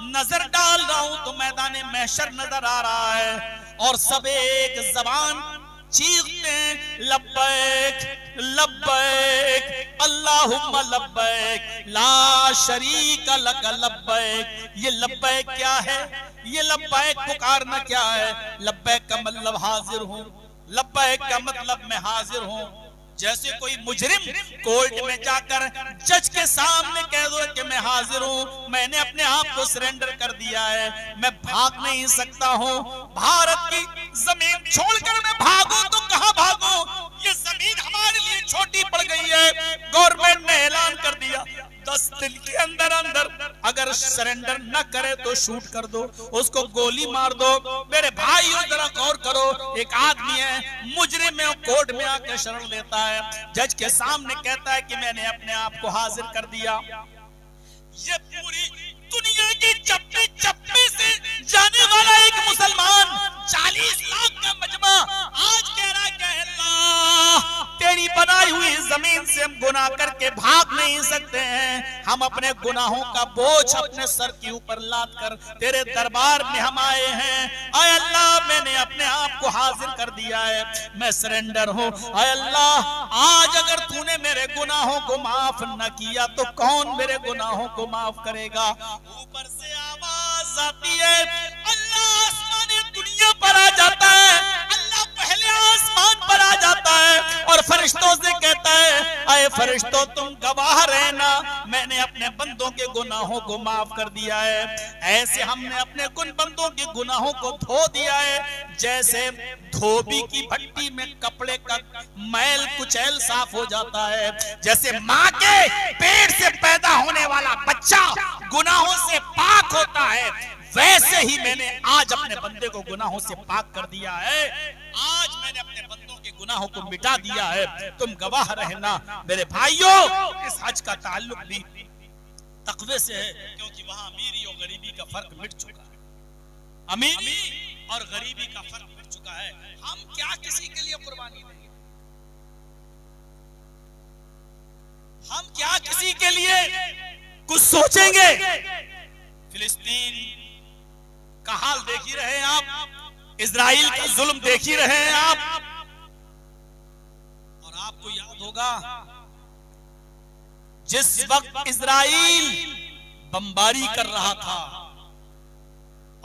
नजर डाल रहा हूं तो मैदान महशर नजर आ रहा है और सब एक जबान चीखते लब्बैक लब्बैक अल्लाहुम्मा लब्बैक ला शरीक लक लब्बैक। ये लब्बैक क्या है? ये लब्बैक पुकारना क्या है? लब्बैक का मतलब हाजिर हूँ, लब्बैक का मतलब मैं हाजिर हूँ। जैसे कोई मुजरिम कोर्ट में जाकर जज के सामने कह दो कि मैं हाजिर हूँ, मैंने अपने आप को सरेंडर कर दिया है, मैं भाग नहीं सकता हूँ। भारत की जमीन छोड़कर मैं भागूं तो कहां भागूं? ये जमीन हमारे लिए छोटी पड़ गई है। गवर्नमेंट ने ऐलान कर दिया 10 दिन के अंदर अंदर अगर सरेंडर न करे तो शूट कर दो, उसको गोली मार दो। मेरे भाइयों जरा गौर करो, एक आदमी है मुजरिम में कोर्ट में आकर शरण लेता है, जज के सामने कहता है कि मैंने अपने आप को हाजिर कर दिया। ये पूरी दुनिया की चप्पी चप्पी से जाने वाला एक मुसलमान 40 लाख का मजमा आज कह रहा है कि अल्लाह तेरी बनाई हुई जमीन से हम गुनाह करके भाग नहीं सकते हैं। हम अपने गुनाहों का बोझ अपने सर के ऊपर लाद कर तेरे दरबार में हम आए हैं। आय अल्लाह मैंने अपने आप को हाजिर कर दिया है, मैं सरेंडर हूँ। आय अल्लाह आज अगर तूने मेरे गुनाहों को माफ न किया तो कौन मेरे गुनाहों को माफ करेगा? ऊपर से आवाज आती है, अल्लाह आसमानी दुनिया पर आ जाता है, अल्लाह पहले आसमान पर आ जाता है और फरिश्तों से कहता है, अरे फरिश्तों तुम गवाह रहना, मैंने अपने बंदों के गुनाहों को माफ कर दिया है। ऐसे हमने अपने कुन बंदों के गुनाहों को धो दिया है जैसे धोबी की भट्टी में कपड़े का मैल कुचैल साफ हो जाता है, जैसे माँ के पेट से पैदा होने वाला बच्चा गुनाहों से पाक होता है, वैसे ही मैंने आज अपने बंदे को गुनाहों से पाक कर दिया है। आज मैंने अपने बंदों के गुनाहों को मिटा दिया है, तुम गवाह रहना। मेरे भाइयों, इस हज का ताल्लुक भी तकवे से है, क्योंकि वहां अमीरी और गरीबी का फर्क मिट चुका है। अमीरी और गरीबी का फर्क मिट चुका है। हम क्या किसी के लिए कुर्बानी देंगे? हम क्या किसी के लिए कुछ सोचेंगे? फिलिस्तीन का हाल देख ही रहे हैं आप, इजराइल का जुल्म देख ही रहे हैं आप, और आपको याद होगा जिस वक्त इजराइल बमबारी कर रहा था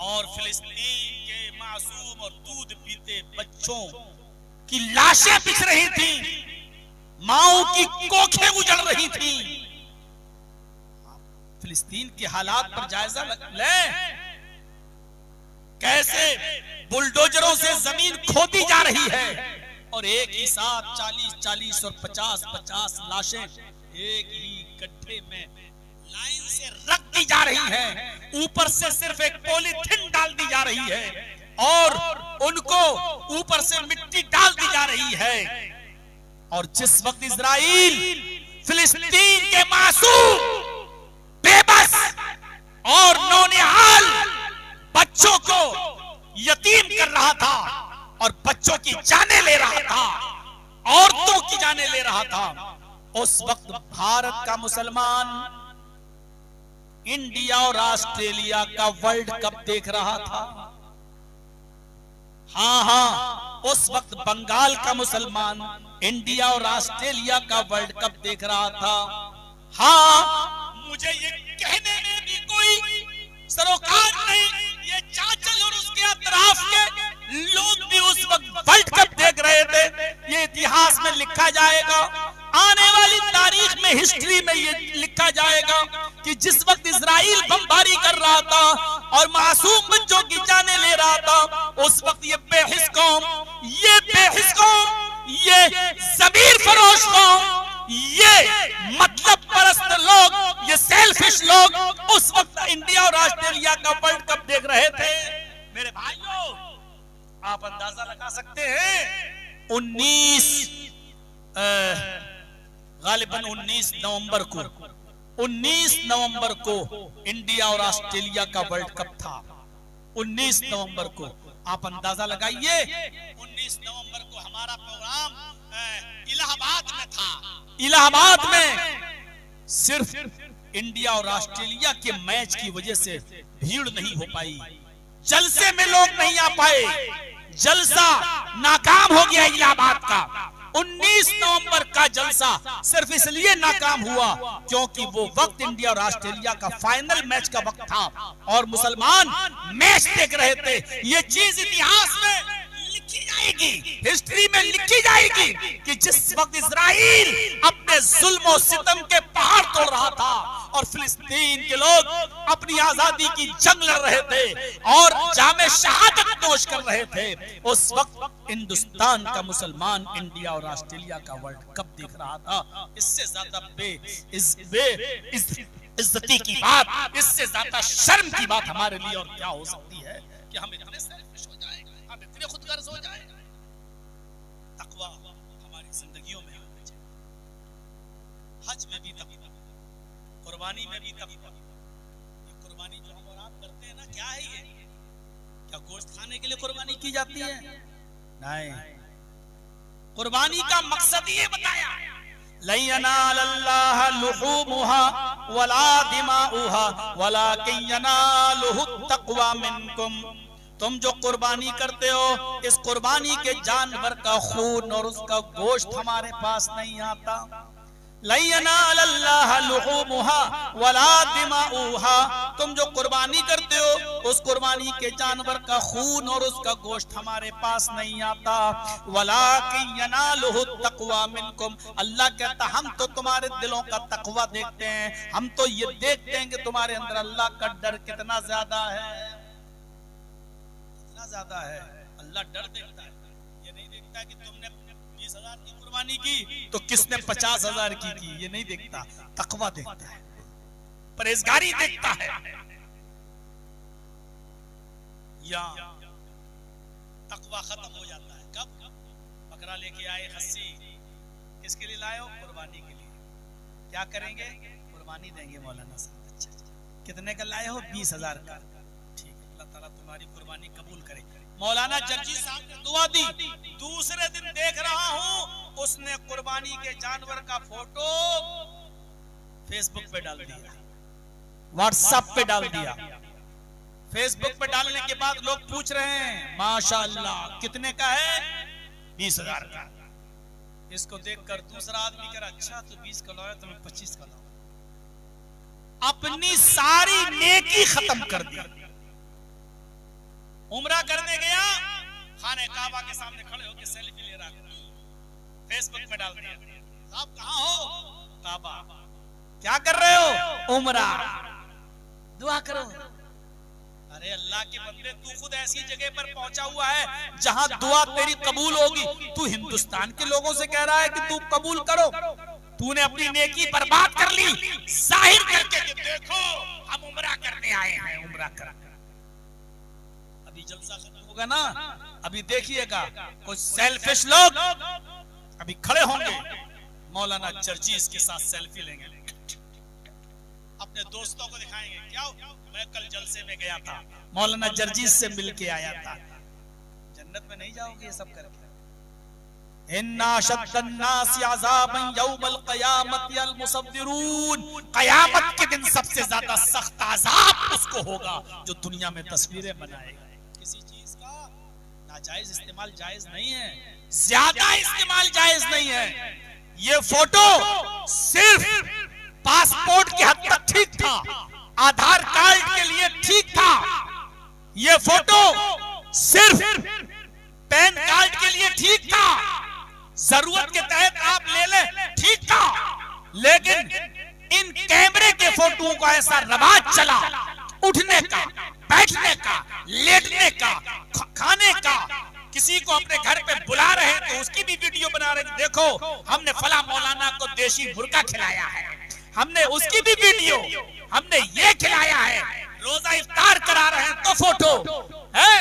और फिलिस्तीन के मासूम और दूध पीते बच्चों की लाशें बिछ रही थी, माओं की कोखें उजड़ रही थी। फिलिस्तीन के हालात पर जायजा लें, कैसे बुलडोजरों से जमीन खोदी जा रही है और एक ही साथ 40-40 और 50-50 लाशें एक ही गड्ढे में लाइन से रख दी जा रही है। ऊपर से सिर्फ एक पॉलीथिन डाल दी जा रही है और उनको ऊपर से मिट्टी डाल दी जा रही है। और जिस वक्त इजराइल फिलिस्तीन के मासूम, बेबस और नौनिहाल बच्चों को यतीम कर रहा था और बच्चों की जानें ले रहा था, औरतों की जानें ले रहा था, उस वक्त भारत का मुसलमान इंडिया और ऑस्ट्रेलिया का वर्ल्ड कप देख रहा था। हाँ, उस वक्त बंगाल का मुसलमान इंडिया और ऑस्ट्रेलिया का वर्ल्ड कप देख रहा था। हाँ, मुझे ये कहने में भी कोई सरोकार नहीं, ये चाचल और उसके अतराफ के लोग भी उस वक्त वर्ल्ड कप देख रहे थे। ये इतिहास में लिखा जाएगा, आने वाली तारीख में, हिस्ट्री में ये लिखा जाएगा कि जिस वक्त इजराइल बमबारी कर रहा था और मासूम बच्चों की जानें ले रहा था, उस वक्त ये बेहिस कौम, ये ज़मीर फरोश कौम, ये मतलब परस्त लोग, ये सेल्फिश लोग उस वक्त इंडिया और ऑस्ट्रेलिया का वर्ल्ड कप देख रहे थे। मेरे भाइयों, आप अंदाजा लगा सकते हैं 19 नवंबर को इंडिया और ऑस्ट्रेलिया का वर्ल्ड कप था। 19 नवंबर को आप अंदाजा लगाइए, 19 नवंबर को हमारा प्रोग्राम इलाहाबाद में था। इलाहाबाद में सिर्फ इंडिया और ऑस्ट्रेलिया के मैच की वजह से भीड़ नहीं हो पाई, जलसे में लोग नहीं आ पाए, जलसा नाकाम हो गया इलाहाबाद का। 19 नवंबर का जलसा सिर्फ इसलिए नाकाम हुआ क्योंकि वो वक्त इंडिया और ऑस्ट्रेलिया का फाइनल मैच का वक्त था और मुसलमान मैच देख रहे थे। ये चीज इतिहास में लिखी जाएगी, हिस्ट्री में लिखी जाएगी कि जिस वक्त इजराइल अपने जुल्म और सितम के पहाड़ तोड़ रहा था और फिलिस्तीन के लोग अपनी आजादी की जंग लड़ रहे थे और जामे शहादत नोश कर रहे थे, उस वक्त हिंदुस्तान का मुसलमान इंडिया और ऑस्ट्रेलिया का वर्ल्ड कप देख रहा था। इससे ज्यादा इज्जती की बात, इससे ज्यादा शर्म की बात हमारे लिए और क्या हो सकती है कि हम इतने सेल्फिश हो जाए, हम इतने खुदगर्ज हो जाए। तकवा हमारी जिंदगियों में होना चाहिए, हज में भी तकवा, कुर्बानी में भी तकवा। ये कुर्बानी जो हम और आप करते हैं ना, क्या है ये? क्या गोश्त खाने के लिए कुर्बानी की जाती है? नहीं, कुर्बानी का मकसद ये बताया, लन यनालल्लाह लुहूमुहा वला दिमाउहा वलाकिन यनालुहु तक़वा मिनकुम। तुम जो कुर्बानी करते हो, इस कुर्बानी के जानवर का खून और उसका गोश्त हमारे पास नहीं आता। लन यनालल्लाह लुहूमुहा वला दिमाउहा, तुम जो कुर्बानी करते हो, उस कुर्बानी के जानवर का खून और उसका गोश्त हमारे पास नहीं आता। वलाकिन यनालुहु तक़वा मिनकुम, अल्लाह कहता हम तो तुम्हारे दिलों का तकवा देखते हैं, हम तो ये देखते हैं कि तुम्हारे अंदर अल्लाह का डर कितना ज्यादा है, कितना ज्यादा है। अल्लाह डर देखता है, ये नहीं देखता कि तुमने 20,000 की कुर्बानी की तो किसने 50,000 की, ये नहीं देखता। तकवा देखता है, परहेजगारी देखता है। या तकवा खत्म हो जाता है कब? बकरा लेके आए, खस्सी किसके लिए लाए हो? कुर्बानी के लिए। क्या करेंगे? कुर्बानी देंगे। मौलाना साहब, अच्छा कितने का लाए हो? 20,000 का। ठीक है, अल्लाह ताला तुम्हारी कुर्बानी कबूल करे। मौलाना जर्जी साहब ने दुआ दी, दूसरे दिन देख रहा हूं उसने कुर्बानी के जानवर का फोटो फेसबुक पे डाल दिया, व्हाट्सएप पे डाल दिया। फेसबुक पे डालने के बाद लोग पूछ रहे हैं माशाअल्लाह कितने का है? 20,000 का। इसको देखकर दूसरा आदमी कह रहा अच्छा तो 20 का लाओ, तुम्हें 25 का लाओ। अपनी सारी नेकी खत्म कर दी। उम्रा करने गया, खाने काबा के सामने खड़े होकर सेल्फी ले रहा, फेसबुक में डाल दिया, आप कहां हो? काबा। क्या कर रहे हो? उम्रा। दुआ करो। अरे अल्लाह के बंदे, तू खुद ऐसी जगह पर पहुंचा हुआ है जहां दुआ तेरी कबूल होगी। तू हिंदुस्तान के लोगों से कह रहा है कि तू कबूल करो। तूने अपनी नेकी बर्बाद कर ली, जाहिर करके कि देखो हम उम्रा करने आए हैं, उम्रा कर। अभी जलसा खत्म होगा ना, अभी देखिएगा कुछ सेल्फिश लोग अभी खड़े होंगे, मौलाना जर्जीस के साथ सेल्फी लेंगे, अपने दोस्तों को दिखाएंगे, क्या मैं कल जलसे में गया था, मौलाना जर्जीस से मिलके आया था। जन्नत में नहीं जाओगे ये सब करके। इन्ना शद्दन्नासी अज़ाबन यौमल क़यामति अल मुसव्विरून, क़यामत के दिन सबसे ज्यादा सख्त अज़ाब उसको होगा जो दुनिया में तस्वीरें बनाएगा। किसी चीज का नाजायज इस्तेमाल जायज नहीं है, ज्यादा इस्तेमाल जायज नहीं है। ये फोटो सिर्फ पासपोर्ट की हद तक ठीक था, आधार कार्ड के लिए ठीक था, ये फोटो सिर्फ पैन कार्ड के लिए ठीक था, जरूरत के तहत आप ले ले, ठीक था। लेकिन इन कैमरे के फोटोओं का ऐसा रवाज चला, उठने का, बैठने का, लेटने का, खाने का, किसी को अपने घर पे बुला रहे हैं तो उसकी भी वीडियो बना रहे हैं, देखो हमने फला मौलाना को देशी मुर्गा खिलाया है, हमने उसकी भी वीडियो, हमने ये खिलाया है, रोजा इफ्तार करा रहे हैं तो फोटो है,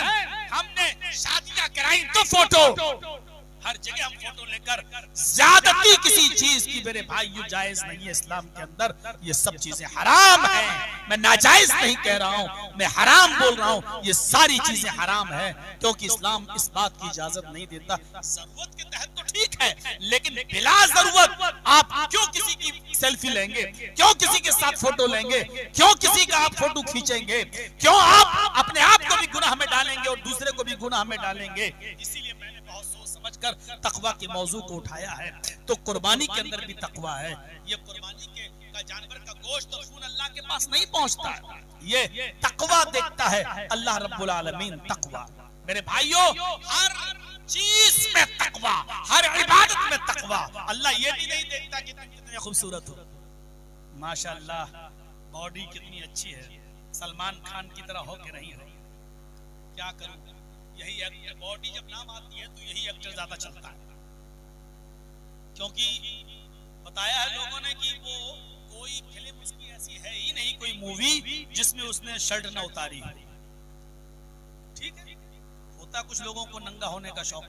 हमने शादियां कराई तो फोटो। हर जगह हम फोटो लेकर ज्यादती किसी चीज की मेरे भाई ये जायज नहीं है इस्लाम के अंदर। ये सब चीजें हराम है, मैं नाजायज नहीं कह रहा हूँ, मैं हराम बोल रहा हूँ। ये सारी चीजें हराम है क्योंकि इस्लाम इस बात की इजाजत नहीं देता। जरूरत के तहत तो ठीक है, लेकिन बिला जरूरत आप क्यों किसी की सेल्फी लेंगे, क्यों किसी के साथ फोटो लेंगे, क्यों किसी का आप फोटो खींचेंगे, क्यों आप अपने आप को भी गुनाह में डालेंगे और दूसरे को भी गुनाह में डालेंगे। इसीलिए मैंने बहुत सोच समझकर तकवा के मौजू को उठाया है। तो कुर्बानी के अंदर भी तकवा है। ये कुर्बानी का जानवर का गोश्त और खून अल्लाह के पास नहीं पहुंचता, ये तकवा देखता है अल्लाह रब्बुल आलमीन। तकवा मेरे भाइयों, हर चीज में तकवा, हर इबादत में तकवा। अल्लाह ये भी नहीं देखता कि तुम कितने खूबसूरत हो, माशाअल्लाह बॉडी कितनी अच्छी है, सलमान खान की तरह हो के नहीं हो। क्या करूं, यही एक्टर, बॉडी जब नाम आती है तो यही एक्टर ज्यादा चलता है, क्योंकि बताया है लोगों ने कि वो कोई फिल्म उसकी ऐसी है ही नहीं, कोई मूवी जिसमें उसने शर्ट न उतारी। ठीक है, होता कुछ लोगों को नंगा होने का शौक।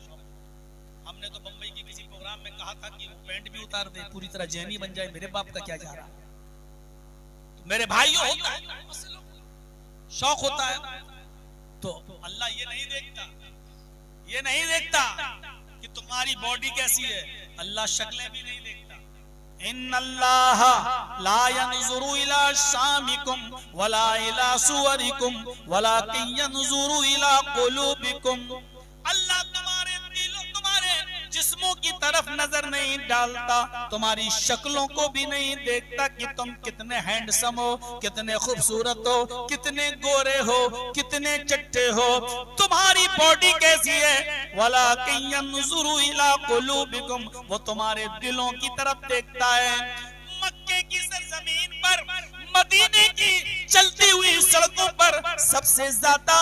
हमने तो बंबई के किसी प्रोग्राम में कहा था कि वो पैंट भी उतार दे, पूरी तरह जैनी बन जाए। मेरे बाप का क्या जा रहा है? तो मेरे भाइयों, होता है शौक होता है, तो अल्लाह ये नहीं देखता, ये नहीं देखता कि तुम्हारी बॉडी कैसी है, अल्लाह शक्लें भी नहीं देखता। इन्नल्लाह ला यंजुरु इला शामिकुम वला इला सुवरिकुम वलाकिन यंजुरु इला कुलूबिकुम। अल्लाह तुम्हारे दिलों, तुम्हारे जिस्मों की तरफ नजर नहीं डालता, तुम्हारी शक्लों को भी नहीं देखता कि तुम कितने हैंडसम हो, कितने खूबसूरत हो, कितने गोरे हो, कितने चट्टे हो, तुम्हारी बॉडी कैसी है। वलाकिन यंजुरु इला कुलूबिकुम, वो तुम्हारे दिलों की तरफ देखता है। मक्के की सरजमीन पर, मदीने की चलती हुई सड़कों पर सबसे ज्यादा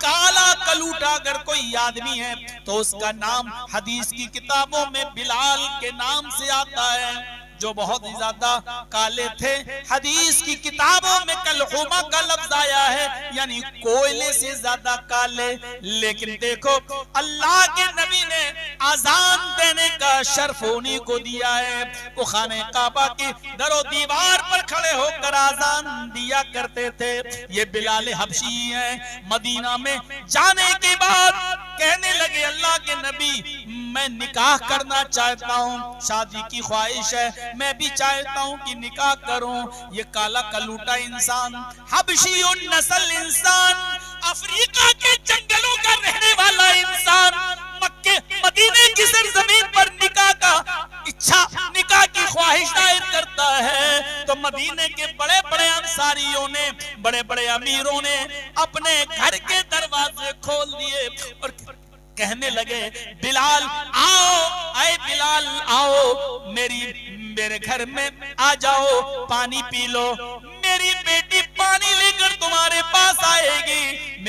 काला कलूटा अगर कोई आदमी है तो उसका नाम हदीस की किताबों में बिलाल के नाम से आता है, जो बहुत ही ज्यादा काले थे। हदीस की किताबों में कलहुमा का लफ्ज आया है, यानी कोयले से ज्यादा काले। लेकिन देखो अल्लाह के नबी ने अजान देने का शर्फ उन्हीं को दिया है। वो खाने काबा की दरो दीवार पर खड़े होकर अजान दिया करते थे। ये बिलाल हबशी हैं। मदीना में जाने के बाद कहने लगे अल्लाह के नबी, मैं निकाह करना चाहता हूँ, शादी की ख्वाहिश है, मैं भी चाहता हूँ कि निकाह करूं। ये काला कलूटा इंसान, हबशी नस्ल इंसान, अफ्रीका के जंगलों का रहने वाला इंसान मक्के मदीने की सरजमीन पर निकाह का इच्छा, निकाह की ख्वाहिश जाहिर करता है, तो मदीने के बड़े बड़े अंसारियों ने, बड़े बड़े अमीरों ने अपने घर के दरवाजे खोल दिए और कहने लगे, बिलाल आओ, आए बिलाल आओ, मेरे घर में आ जाओ, पानी पी लो, मेरी बेटी पानी लेकर तुम्हारे पास आएगी,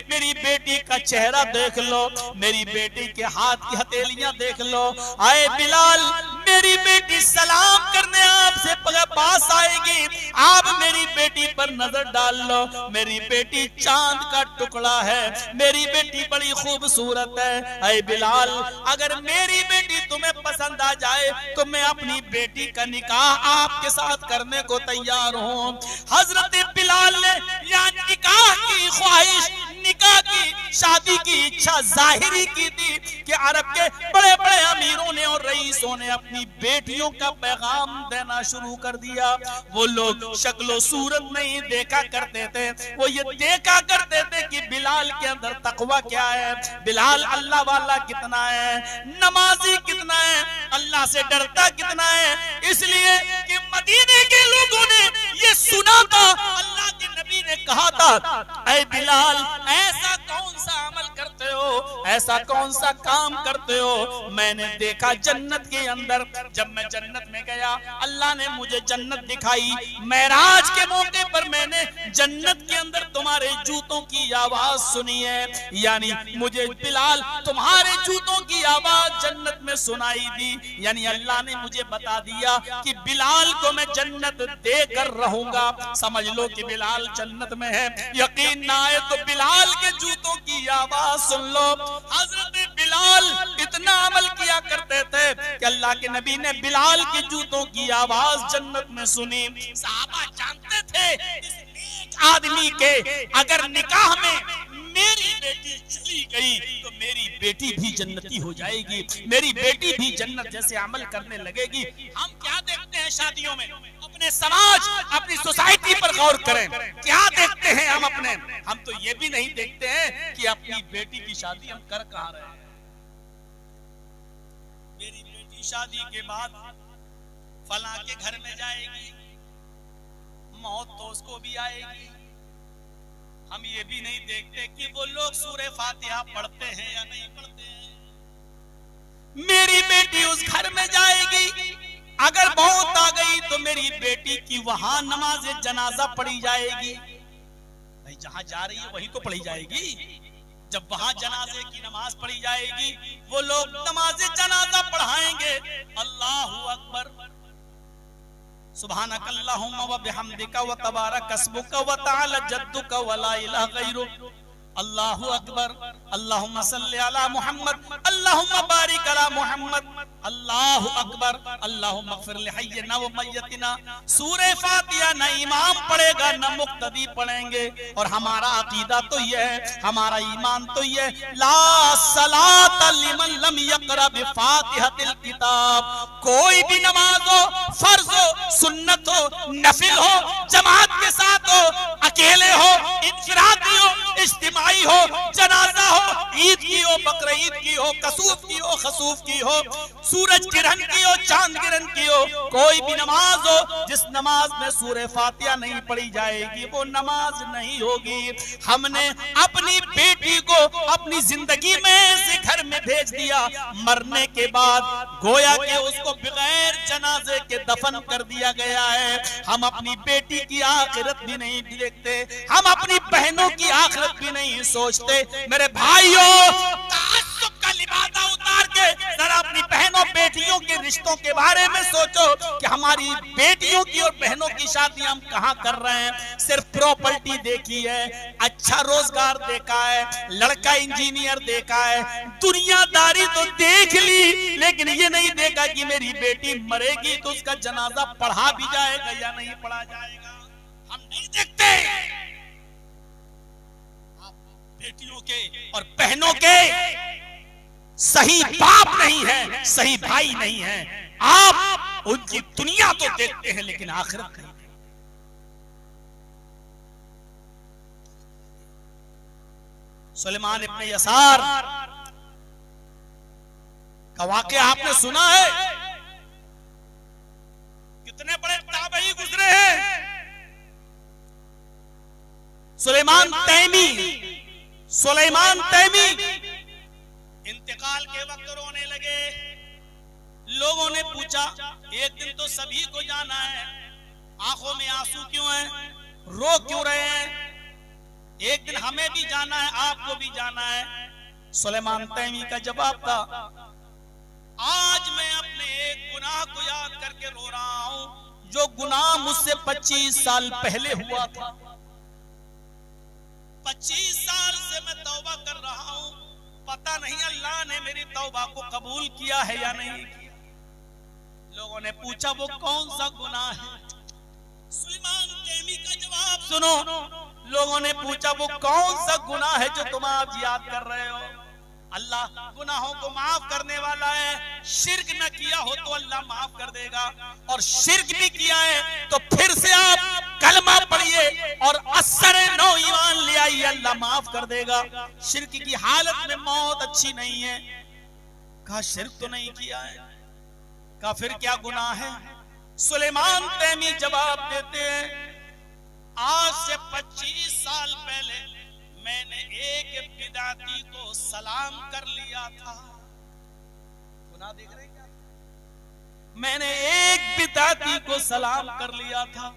मेरी बेटी का चेहरा देख लो, मेरी बेटी के हाथ की हथेलियां देख लो। आए बिलाल, मेरी बेटी सलाम करने आपसे पास आएगी, आप मेरी बेटी पर नजर डाल लो, मेरी बेटी चांद का टुकड़ा है, मेरी बेटी बड़ी खूबसूरत है। आए बिलाल, अगर मेरी बेटी तुम्हें पसंद आ जाए तो मैं अपनी बेटी का निकाह आपके साथ करने को तैयार हूँ। हजरत बिलाल ने यहाँ निकाह की ख्वाहिश, निकाह की शादी की इच्छा जाहिरी की थी कि अरब के बड़े बड़े अमीरों ने और रईसों ने अपनी बेटियों का पैगाम देना शुरू कर दिया। वो लोग शक्लो सूरत नहीं देखा करते थे, वो ये देखा करते थे कि बिलाल के अंदर तकवा क्या है, बिलाल अल्लाह वाला कितना है, नमाजी कितना है, अल्लाह से डरता कितना है। इसलिए कि मदीने के लोगों ने ये सुना था, अल्लाह के नबी ने कहा था, ऐ बिलाल ऐसा कौन सा अमल करते हो, ऐसा कौन सा काम करते हो। मैंने देखा जन्नत के अंदर, जब मैं जन्नत में गया अल्लाह ने मुझे जन्नत दिखाई, मेराज के मौके पर मैंने जन्नत के अंदर तुम्हारे जूतों की आवाज सुनी है, यानी मुझे बिलाल तुम्हारे जूतों की आवाज जन्नत में सुनाई दी, यानी अल्लाह ने मुझे बता दिया कि बिलाल को मैं जन्नत देकर रहूंगा। समझ लो कि बिलाल जन्नत में है, यकीन ना आए तो बिलाल के जूतों की आवाज सुन लो। हजरत बिलाल इतना अमल किया करते थे कि अल्लाह के नबी ने बिलाल के जूतों की आवाज जन्नत में सुनी। साहबा जानते थे इस नेक आदमी के अगर निकाह में मेरी बेटी चली गई तो मेरी बेटी भी जन्नती हो जाएगी, मेरी बेटी भी जन्नत जैसे अमल करने लगेगी। हम क्या देखते हैं शादियों में, अपने समाज, अपनी सोसाइटी पर गौर करें, क्या देखते हैं हम तो ये भी नहीं देखते हैं कि अपनी बेटी की शादी हम कर कहां रहे हैं। मेरी बेटी शादी के बाद फलां के घर में जाएगी, मौत तो उसको भी आएगी। हम ये भी नहीं देखते कि वो लोग सूरह फातिहा पढ़ते हैं या नहीं पढ़ते हैं। मेरी बेटी उस घर में जाएगी, अगर मौत आ गई तो मेरी बेटी की वहां नमाज जनाजा पढ़ी जाएगी। नहीं, जहां जा रही है वही तो पढ़ी जाएगी। जब वहां जनाजे की नमाज पढ़ी जाएगी, वो लोग नमाज जनाजा पढ़ाएंगे। अल्लाहु अकबर, सुब्हानक अल्लाहुम्मा व बिहम्दिका व तबारक अस्मुका व तआला जद्दुका व ला इलाहा गैरुक। अल्लाहु अकबर, अल्लाहुम्मा सल्ली अला मुहम्मद, अल्लाहुम्मा बारिक अला मुहम्मद। अल्लाहु अकबर, अल्लाहुम्मा इग़फिर लिहय्यिना व मय्यतिना। सूरह फातिहा न इमाम पढ़ेगा न मुक्तदी पढ़ेंगे। और हमारा अकीदा तो ये है, हमारा ईमान तो ये, ला सलात लिमन लम यक़रा बिफातिहतिल किताब। कोई भी नमाज हो, फर्ज हो, सुन्नत हो, नफिल हो, जमात के साथ हो, अकेले हो, इन्फिरादी हो, इज्तिमाई हो, जनाजा हो, ईद की हो, बकरा ईद की हो, कसूफ की हो, खसूफ की हो, सूरज किरण की हो, चांद किरण की हो, कोई भी नमाज हो जिस नमाज में सूरह फातिहा नहीं पढ़ी जाएगी वो नमाज नहीं होगी। हमने अपनी बेटी को अपनी जिंदगी में से घर में भेज दिया, मरने के बाद गोया के उसको बगैर जनाजे के दफन कर दिया गया है। हम अपनी बेटी की आखिरत भी नहीं देखते, हम अपनी बहनों की आखिरत भी नहीं सोचते। मेरे भाइयों, ताज्जुब का लिबासा उतार के जरा अपनी बहनों बेटियों के रिश्तों के बारे में सोचो कि हमारी बेटियों की और बहनों की शादी हम कहां कर रहे हैं। सिर्फ प्रॉपर्टी देखी है, अच्छा रोजगार देखा है, लड़का इंजीनियर देखा है, दुनियादारी तो देख ली, लेकिन ये नहीं देखा कि मेरी बेटी मरेगी तो उसका जनाजा पढ़ा भी जाएगा या नहीं पढ़ा जाएगा। हम नहीं देखते। बेटियों के और बहनों के सही बाप नहीं है, सही भाई नहीं है। आप उनकी दुनिया तो देखते हैं लेकिन आखिरत नहीं। सुलेमान इब्ने यसार का वाकया आपने सुना है? कितने बड़े ताबई गुजरे हैं। सुलेमान तैमी इंतकाल के वक्त रोने लगे। लोगों ने पूछा, एक दिन तो सभी को जाना है, आंखों में आंसू क्यों हैं, रो क्यों रहे हैं? एक दिन हमें भी जाना है, आपको भी जाना है। सुलेमान तैमी का जवाब था, आज मैं अपने एक गुनाह को याद करके रो रहा हूं, जो गुनाह मुझसे 25 साल पहले हुआ था। 25 साल से मैं तौबा कर रहा हूं, पता नहीं अल्लाह ने मेरी तौबा को कबूल किया है या नहीं किया। लोगों ने पूछा, वो कौन सा गुनाह है? सुलेमान तैमी का जवाब सुनो। लोगों ने पूछा, वो कौन सा गुनाह है जो तुम आज याद कर रहे हो? अल्लाह गुनाहों को माफ करने वाला है। शिर्क न किया हो तो अल्लाह माफ कर देगा, और शिर्क भी किया है तो फिर से आप कलमा पढ़िए और असर नौ ईमान ले आइए, अल्लाह माफ कर देगा। शिर्क की हालत में मौत अच्छी नहीं है। कहा शिर्क तो नहीं किया है, कहा फिर क्या गुनाह है? सुलेमान तैमी जवाब देते हैं, आज से 25 साल पहले मैंने एक बिदाती को सलाम कर लिया था। गुनाह देख रहे हैं क्या? मैंने एक बिदाती को सलाम कर लिया था।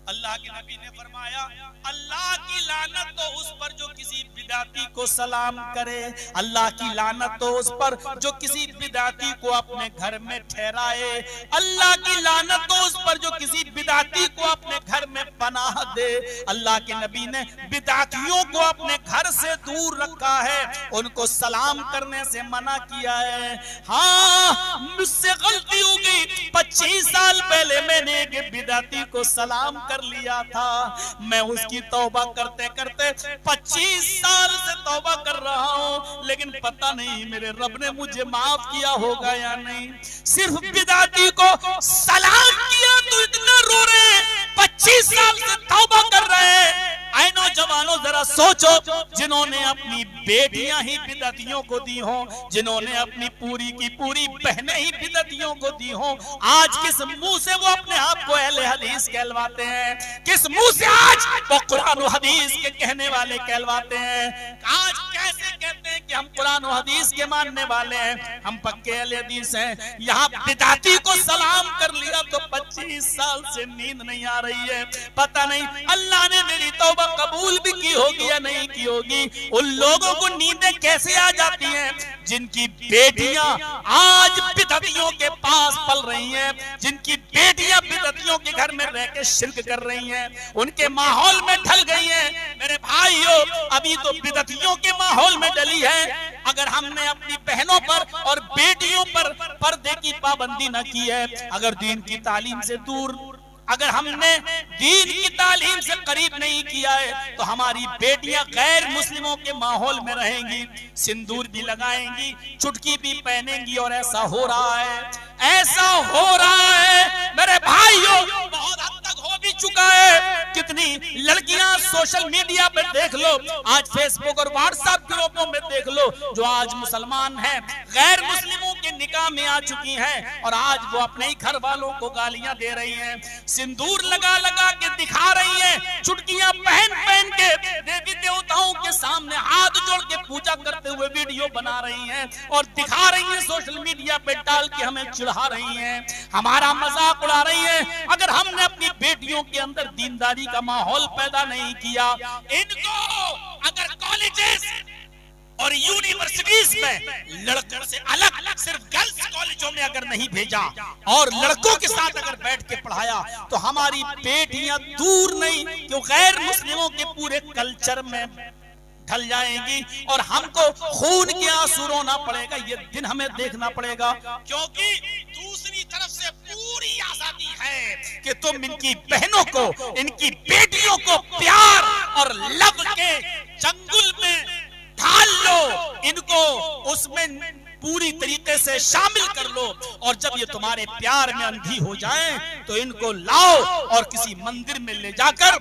अल्लाह के नबी ने फरमाया, अल्लाह की लानत तो उस पर जो किसी बिदाती को सलाम करे, अल्लाह की लानत तो उस पर जो किसी बिदाती को अपने घर में ठहराए, अल्लाह की लानत तो उस पर जो किसी बिदाती को अपने घर में पनाह दे। अल्लाह के नबी ने बिदातियों को अपने घर से दूर रखा है, उनको सलाम करने से मना किया है। हाँ, मुझसे गलती हो गई, 25 साल पहले मैंने एक बिदाती को सलाम कर लिया था। मैं उसकी तौबा करते करते 25 साल से तौबा कर रहा हूं, लेकिन पता नहीं मेरे रब ने मुझे माफ किया होगा या नहीं। सिर्फ बिदाती को सलाम किया तो इतना रो रहे हैं, 25 साल से तौबा कर रहे हैं। ऐ नौजवानों जरा सोचो, जिन्होंने अपनी बेटियां ही बिदअतियों को दी हो, जिन्होंने अपनी पूरी की पूरी बहनें ही बिदअतियों को दी हो, आज किस मुंह से वो अपने आप को अहले हदीस कहलवाते हैं? किस मुंह से आज वो कुरान और हदीस के कहने वाले कहलवाते हैं? आज कैसे कहते हैं कि हम कुरान और हदीस के मानने वाले हैं, हम पक्के अहले हदीस हैं? यहाँ बिदअती को सलाम कर लिया तो 25 साल से नींद नहीं आ रही है। पता नहीं अल्लाह ने मेरी तौबा कबूल भी की होगी या नहीं की होगी। उन लोगों को नींदें कैसे आ जाती हैं जिनकी बेटियां आज बिदअतियों के पास पल रही हैं, जिनकी बेटियां बिदअतियों के घर में रह के शिर्क कर रही हैं, उनके माहौल में ढल गई हैं। मेरे भाइयों, अभी तो बिदअतियों के माहौल में डली है। अगर हमने अपनी बहनों पर और बेटियों पर पर्दे की पाबंदी न की है, अगर दीन की तालीम से दूर, अगर हमने दीन की तालीम से करीब नहीं किया है, तो हमारी बेटियां गैर मुस्लिमों के माहौल में रहेंगी, सिंदूर भी लगाएंगी, चुटकी भी पहनेंगी, और ऐसा हो रहा है, ऐसा हो रहा है मेरे भाइयों, बहुत हद तक हो भी चुका है। कितनी लड़कियां सोशल मीडिया पे देख लो, आज फेसबुक और व्हाट्सएप ग्रुपों में देख लो, जो आज मुसलमान हैं, गैर मुस्लिमों के निकाह में आ चुकी हैं, और आज वो अपने ही घर वालों को गालियां दे रही हैं, सिंदूर लगा लगा के दिखा रही हैं, चुटकियां पहन पहन के देवी देवताओं के सामने हाथ जोड़ के पूजा करते हुए वीडियो बना रही हैं और दिखा रही हैं, सोशल मीडिया पे डाल के हमें चिढ़ा रही हैं, हमारा मजाक उड़ा रही हैं। अगर हमने अपनी बेटियों के अंदर दीनदारी का माहौल पैदा नहीं किया, इनको अगर कॉलेजेस और यूनिवर्सिटीज में लड़कों से अलग सिर्फ गर्ल्स कॉलेजों में अगर नहीं भेजा और लड़कों के साथ अगर बैठ के पढ़ाया, तो हमारी बेटियां दूर नहीं क्यों गैर मुस्लिमों के पूरे कल्चर में ढल जाएंगी, और हमको खून के आंसू रोना पड़ेगा। ये दिन हमें देखना पड़ेगा, क्योंकि दूसरी तरफ से पूरी आजादी है कि तुम इनकी बहनों को, इनकी बेटियों को प्यार और लव के चंगुल में ढाल लो, इनको उसमें पूरी तरीके से शामिल कर लो, और जब ये तुम्हारे प्यार में अंधी हो जाएं तो इनको लाओ और किसी मंदिर में ले जाकर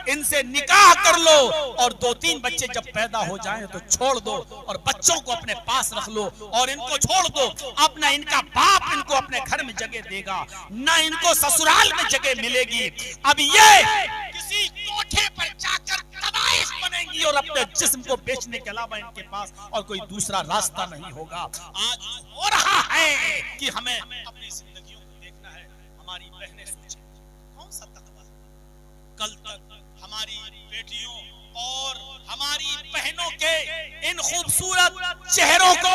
इनसे निकाह कर लो, और 2-3 बच्चे जब पैदा हो जाएं तो छोड़ दो, और बच्चों को अपने पास रख लो और इनको छोड़ दो। अब ना इनका बाप इनको अपने घर में जगह देगा, ना इनको ससुराल में जगह मिलेगी। अब ये किसी कोठे पर जाकर तबाइश बनेंगी और अपने जिस्म को बेचने के अलावा इनके पास और कोई दूसरा रास्ता नहीं होगा। आज हो रहा है कि हमें अपनी जिंदगियों को देखना है। हमारी बहनें सोचें कौन सा तकवा है, कल तक हमारी बेटियों और हमारी बहनों के इन खूबसूरत चेहरों को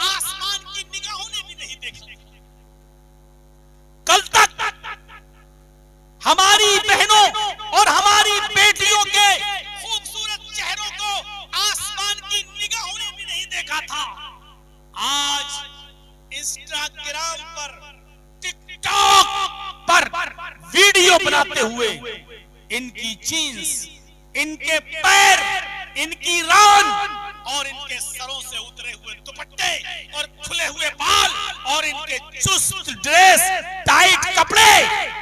आसमान की निगाहों ने भी नहीं देखा। कल तक हमारी बहनों और हमारी बेटियों के खूबसूरत चेहरों को आसमान की निगाहों ने भी नहीं देखा था। आज इंस्टाग्राम पर, टिकटॉक पर वीडियो बनाते हुए इनकी जीन्स, इनके पैर, इनकी रान और इनके सरों से उतरे हुए दुपट्टे और खुले हुए बाल और इनके चुस्त ड्रेस, टाइट कपड़े,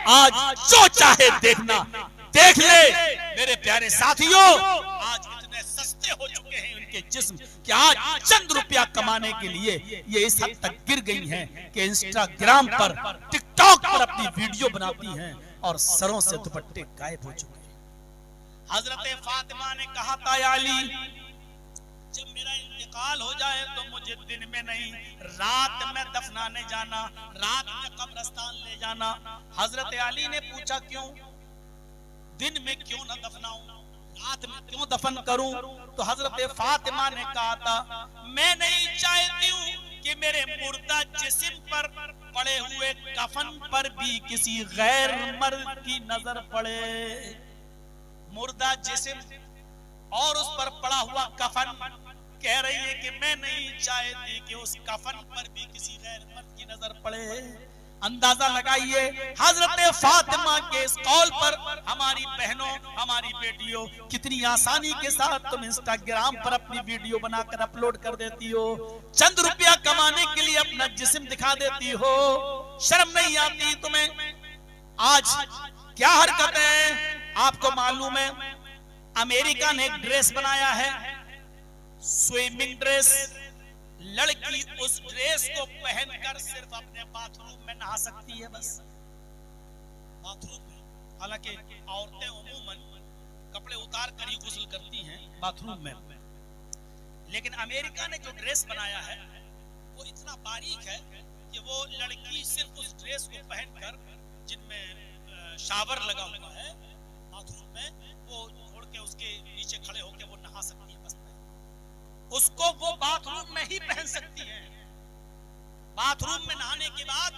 आज जो चाहे देखना देख ले। मेरे प्यारे साथियों, आज इतने सस्ते हो चुके हैं इनके जिस्म कि आज चंद रुपया कमाने के लिए ये इस हद तक गिर गई हैं कि इंस्टाग्राम पर, टिकटॉक पर अपनी वीडियो बनाती हैं और सरों से दुपट्टे गायब हो चुके हैं। हजरत फातिमा ने कहा था, या अली, जब मेरा इंतकाल हो जाए तो मुझे दिन में नहीं रात में दफनाने जाना, रात में कब्रिस्तान ले जाना। हजरत अली ने पूछा, क्यों? दिन में क्यों न दफनाऊं, रात में क्यों दफन करूं? तो हजरत फातिमा ने कहा था, मैं नहीं चाहती हूं कि मेरे मुर्दा जिस्म पर पड़े हुए कफन पर भी किसी गैर मर्द की नजर पड़े। मुर्दा जिस्म और उस पर पड़ा हुआ कफन, कह रही है कि मैं नहीं चाहती कि उस कफन पर भी किसी गैर मर्द की नजर पड़े। अंदाजा लगाइए हजरत फातिमा के इस कौल पर हमारी बहनों, हमारी बेटियों, कितनी आसानी के साथ तुम इंस्टाग्राम पर अपनी वीडियो बनाकर अपलोड कर देती हो, चंद रुपया कमाने के लिए अपना जिस्म दिखा देती हो। शर्म नहीं आती तुम्हें? आज क्या हरकतें, आपको मालूम है अमेरिका ने एक ड्रेस बनाया है, स्विमिंग ड्रेस। लड़की उस ड्रेस को पहनकर सिर्फ अपने बाथरूम में नहा सकती है, बस बाथरूम में। हालांकि औरतें उमूमन कपड़े उतार कर ही गुस्ल करती हैं बाथरूम में, लेकिन अमेरिका ने जो ड्रेस बनाया है वो इतना बारीक है कि वो लड़की सिर्फ उस ड्रेस को पहनकर, जिनमें शावर लगा हुआ है बाथरूम में, वो छोड़ के उसके नीचे खड़े होकर वो नहा सकती है, बस उसको वो बाथरूम में ही पहन सकती है। बाथरूम में नहाने के बाद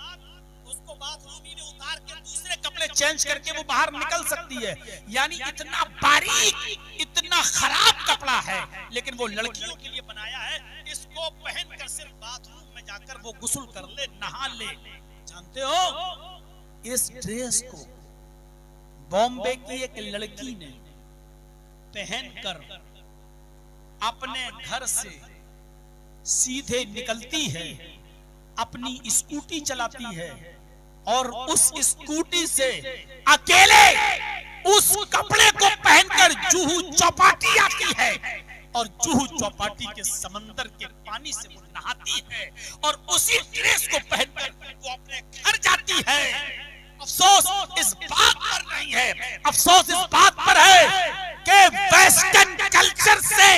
उसको बाथरूम ही में उतार के दूसरे कपड़े चेंज करके वो बाहर निकल सकती है। यानी इतना बारीक, इतना खराब कपड़ा है, लेकिन वो लड़कियों के लिए बनाया है। इसको पहनकर सिर्फ बाथरूम में जाकर वो गुस्ल कर ले, नहा ले। जानते हो इस ड्रेस को बॉम्बे की एक लड़की ने पहनकर अपने घर से सीधे निकलती है, अपनी स्कूटी चलाती है और उस स्कूटी से अकेले उस कपड़े को पहनकर जुहू चौपाटी आती है और जुहू चौपाटी के समंदर के पानी से वो नहाती है और उसी ड्रेस को पहनकर वो अपने घर जाती है। अफसोस इस बात पर नहीं है, अफसोस इस बात पर है कि वेस्टर्न कल्चर से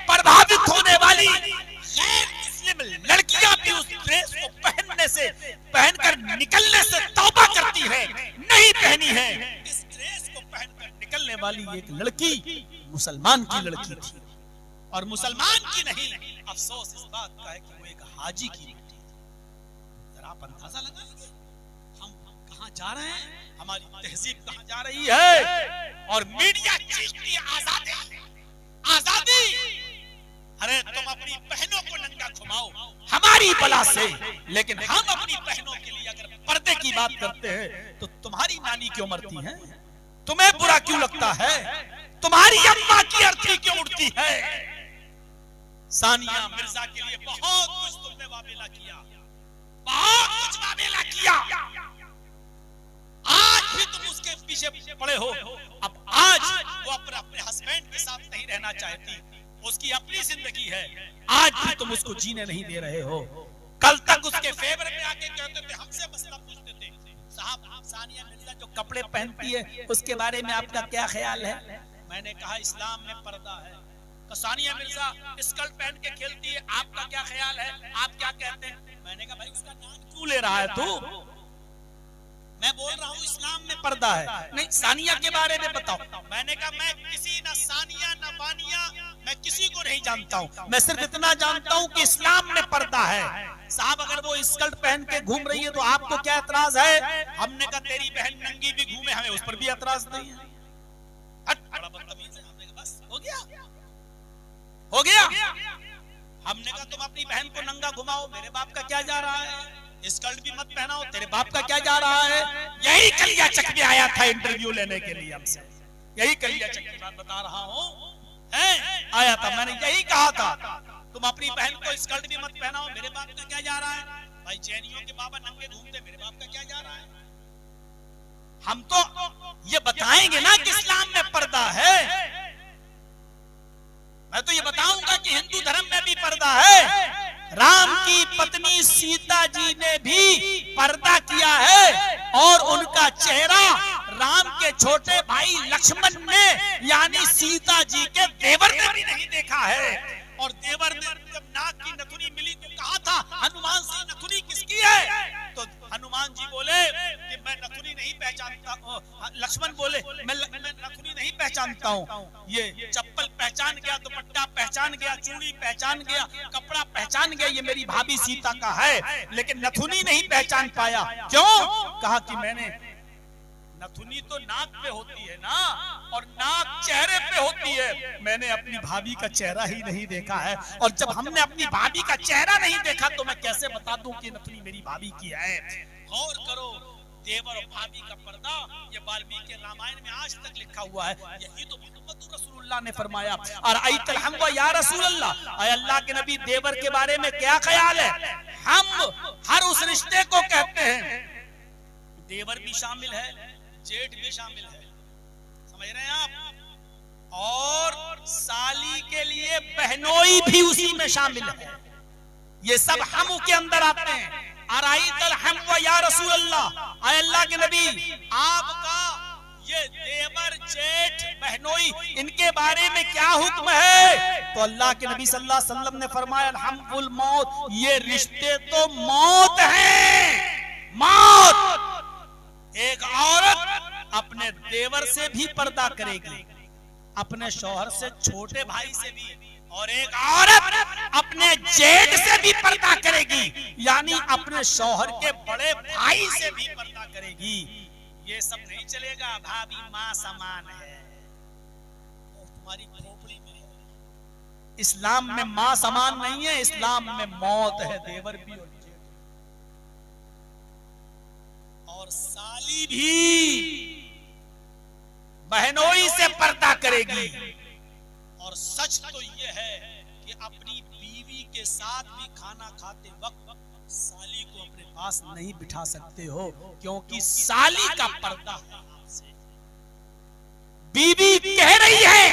प्रभावित होने वाली गैर मुस्लिम लड़कियां भी उस ड्रेस को पहनकर निकलने से तौबा करती है, नहीं पहनी है। इस ड्रेस को पहनकर निकलने वाली एक लड़की मुसलमान की लड़की थी और मुसलमान की नहीं। अफसोस इस बात का है कि वो एक हाजी की बेटी थी। जरा आप अंदाजा लगाएंगे हम कहां जा रहे हैं, हमारी तहजीब कहां जा रही है। और मीडिया चीखती है आजादी, आजादी। अरे तुम अपनी बहनों को नंगा घुमाओ हमारी बला से, लेकिन हम अपनी बहनों के लिए अगर पर्दे की बात करते हैं तो तुम्हारी नानी क्यों मरती है, तुम्हें बुरा क्यों लगता है, तुम्हारी अम्मा की अर्थी क्यों उड़ती है। सानिया मिर्जा के लिए बहुत कुछ तुमने वावेला किया, बहुत कुछ वावेला किया, आज भी तुम उसके पीछे पड़े हो। अब आज वो अपने हस्बैंड के साथ नहीं रहना चाहती, उसकी अपनी जिंदगी है, आज भी तुम उसको जीने नहीं दे रहे हो। कल तक उसके फेवर में आके कहते थे, हमसे मसला पूछते थे, साहब सानिया मिर्जा जो कपड़े पहनती है उसके बारे में आपका क्या ख्याल है? मैंने कहा इस्लाम में पर्दा है। तो सानिया मिर्जा स्कर्ट पहन के खेलती है, आपका क्या ख्याल है, आप क्या कहते हैं? मैंने कहा भाई उसका नाम क्यों ले रहा है तू? मैं बोल रहा हूँ इस्लाम में पर्दा है, नहीं सानिया के बारे में बताओ। मैंने कहा मैं किसी न सानिया न बानिया, मैं किसी को नहीं जानता हूँ, मैं सिर्फ इतना जानता हूँ कि इस्लाम में पर्दा है। साहब अगर वो स्कर्ट पहन के घूम रही है तो आपको क्या एतराज है? हमने कहा तेरी बहन नंगी भी घूमे, हमें उस पर भी एतराज नहीं है। बड़ा बदतमीज है। हमने कहा बस हो गया, हो गया। हमने कहा तुम अपनी बहन को नंगा घुमाओ, मेरे बाप का क्या जा रहा है? स्कर्ट भी मत पहनाओ, तेरे बाप का क्या जा रहा है? यही कलियाचक में आया था इंटरव्यू लेने के लिए हमसे, यही कलियाचक की बात बता रहा हूँ, आया था। मैंने यही कहा था तुम अपनी बहन को स्कर्ट भी मत पहनाओ, मेरे बाप का क्या जा रहा है? भाई जैनियों के बाबा नंगे घूमते, मेरे बाप का क्या जा रहा है? हम तो ये बताएंगे ना कि इस्लाम में पर्दा है। मैं तो ये बताऊंगा कि हिंदू धर्म में भी पर्दा है। राम की पत्नी सीता जी ने भी पर्दा किया है और उनका चेहरा राम के छोटे भाई लक्ष्मण ने यानी सीता जी के देवर ने भी नहीं देखा है। और देवर ने जब नाक की नथुनी मिली तो कहा था हनुमान से नथुनी किसकी है? तो हनुमान जी बोले कि मैं नथुनी नहीं पहचानता। लक्ष्मण बोले मैं नथुनी नहीं पहचानता हूँ। ये चप्पल पहचान गया, दुपट्टा पहचान गया, चूड़ी पहचान गया, कपड़ा पहचान गया, ये मेरी भाभी सीता का है, लेकिन नथुनी नहीं पहचान पाया। क्यों? कहा कि मैंने नथुनी तो नाक पे होती है ना, और नाक चेहरे पे होती है, मैंने अपनी भाभी का चेहरा ही नहीं देखा है। और जब हमने अपनी भाभी का चेहरा नहीं देखा तो मैं कैसे बता दूं कि नथुनी मेरी भाभी की है? गौर करो, देवर और भाभी का पर्दा ये वाल्मीकि रामायण में आज तक लिखा हुआ है। यही तो मोहम्मद रसूलुल्लाह ने फरमाया। और आयतल हम व या रसूलल्लाह, ऐ अल्लाह के नबी देवर के बारे में क्या ख्याल है? हम हर उस रिश्ते को कहते हैं, देवर भी शामिल है, जेठ भी शामिल है, समझ रहे हैं आप? और साली के लिए बहनोई भी उसी में शामिल है। ये सब हम के अंदर आते हैं। अराइतल हम व या रसूल अल्लाह, ऐ अल्लाह के नबी आपका ये देवर जेठ बहनोई इनके बारे में क्या हुक्म है? तो अल्लाह के नबी सल्लल्लाहु अलैहि वसल्लम ने फरमाया हमकुल मौत, ये रिश्ते तो मौत है, मौत। एक औरत अपने देवर से भी पर्दा करेगी, अपने शौहर से छोटे भाई से भी, और एक औरत अपने जेठ से भी पर्दा करेगी, यानी अपने शौहर के बड़े भाई से भी पर्दा करेगी। ये सब नहीं चलेगा। भाभी माँ समान है, और तुम्हारी खोपड़ी में है। इस्लाम में माँ समान नहीं है, इस्लाम में मौत है, देवर भी और जेठ। और साली भी बहनोई से पर्दा करेगी। और सच तो ये है कि अपनी बीवी के साथ भी खाना खाते वक्त साली को अपने पास नहीं बिठा सकते हो, क्योंकि साली का पर्दा है आपसे। बीवी कह रही है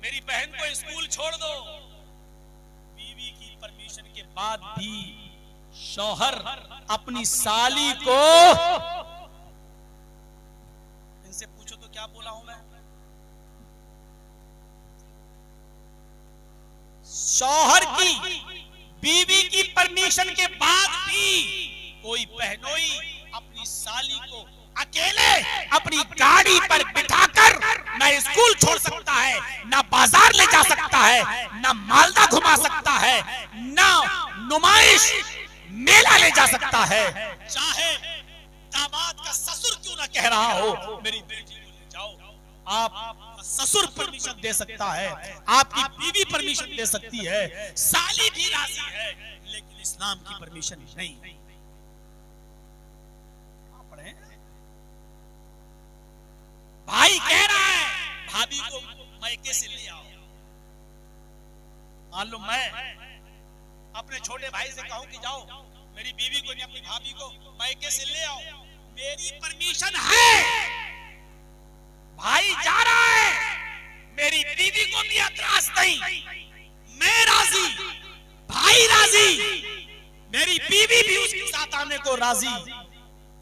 मेरी बहन को स्कूल छोड़ दो, बीवी की परमिशन के बाद भी शौहर अपनी साली को, इनसे पूछो तो क्या बोला हूं मैं? शौहर की बीवी की परमिशन के बाद भी कोई बहनोई अपनी साली को अकेले अपनी गाड़ी पर बिठाकर न स्कूल छोड़ सकता है, न बाजार ले जा सकता है, न मालदा घुमा सकता है, न नुमाइश मेला ले जा सकता है। चाहे दामाद का ससुर क्यों ना कह रहा हो मेरी बेटी को ले जाओ, आप ससुर परमिशन दे सकता है, आपकी बीवी परमिशन दे सकती है, साली भी राजी है, लेकिन इस्लाम की परमिशन नहीं। भाई कह रहा है भाभी को मैके से ले आओ। मान लो मैं अपने छोटे भाई से कहूं कि जाओ मेरी बीवी को नहीं अपनी भाभी को मायके से ले आओ, मेरी परमिशन है, भाई जा रहा है, मेरी बीवी को भी एतराज नहीं, मैं राजी, भाई राजी, मेरी बीवी भी उसके साथ आने को राजी,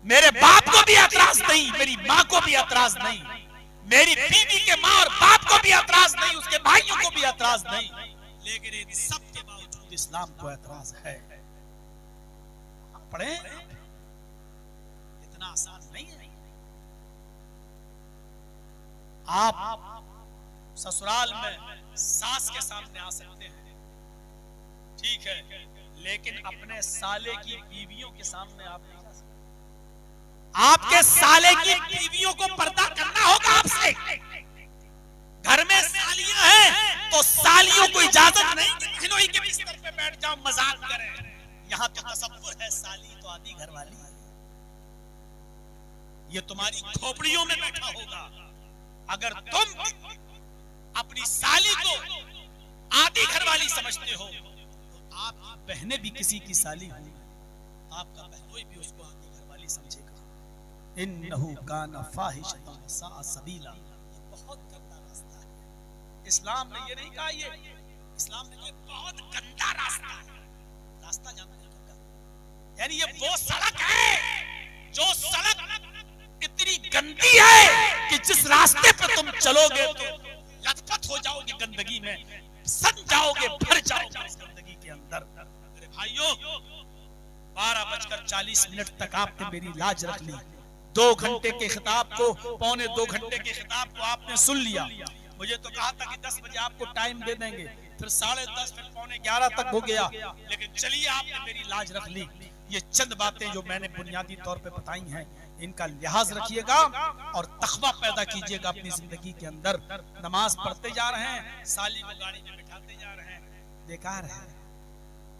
मेरे बाप को भी एतराज नहीं, मेरी माँ को भी एतराज नहीं, मेरी बीवी के माँ और बाप को भी एतराज नहीं, उसके भाइयों को भी एतराज नहीं, लेकिन इन सब के बावजूद इस्लाम को एतराज है। पढ़े, इतना आसान नहीं है। आप ससुराल में सास के सामने आ सकते हैं, ठीक है, लेकिन अपने साले की बीवियों के सामने आप नहीं जा सकते। आपके साले की बीवियों को पर्दा करना होगा आपसे। घर में सालियां हैं तो सालियों को इजाजत नहीं कि खिनोई के बिस्तर पे बैठ जाओ मजाक करें। यहाँ तो तसव्वुर है साली तो आधी घरवाली है, ये तुम्हारी खोपड़ियों में बैठा होगा। अगर तुम अपनी साली को आधी घरवाली समझते हो तो आपकी बहनें भी किसी की साली होंगी, आपका बहनोई भी उसको आधी घरवाली समझेगा। इन्नहु काना फाहिशतन व साअ सबीला, ये बहुत गंदा रास्ता है। इस्लाम ने ये नहीं कहा, ये इस्लाम ने कहा बहुत गंदा रास्ता है। रास्ता जानते हैं गंदा, यानी ये वो सड़क है जो सड़क इतनी गंदी है कि जिस रास्ते पे तुम चलोगे तो लथपथ हो जाओगे गंदगी में, सन जाओगे, भर जाओगे इस गंदगी के अंदर। मेरे भाइयों, 12:40 तक आपने मेरी लाज रख ली। 2 घंटे के खिताब को, पौने 2 घंटे के खिताब को आपने सुन लिया। मुझे तो कहा था कि 10 बजे आपको टाइम दे देंगे, फिर 10:30 फिर पौने 11 तक हो गया, लेकिन चलिए आपने मेरी लाज रख ली। ये चंद बातें जो मैंने बुनियादी तौर पे बताई हैं, इनका लिहाज रखिएगा और तखवा पैदा कीजिएगा अपनी जिंदगी के अंदर। नमाज पढ़ते जा रहे हैं, साली को गाड़ी में बिठाते जा रहे हैं, बेकार है।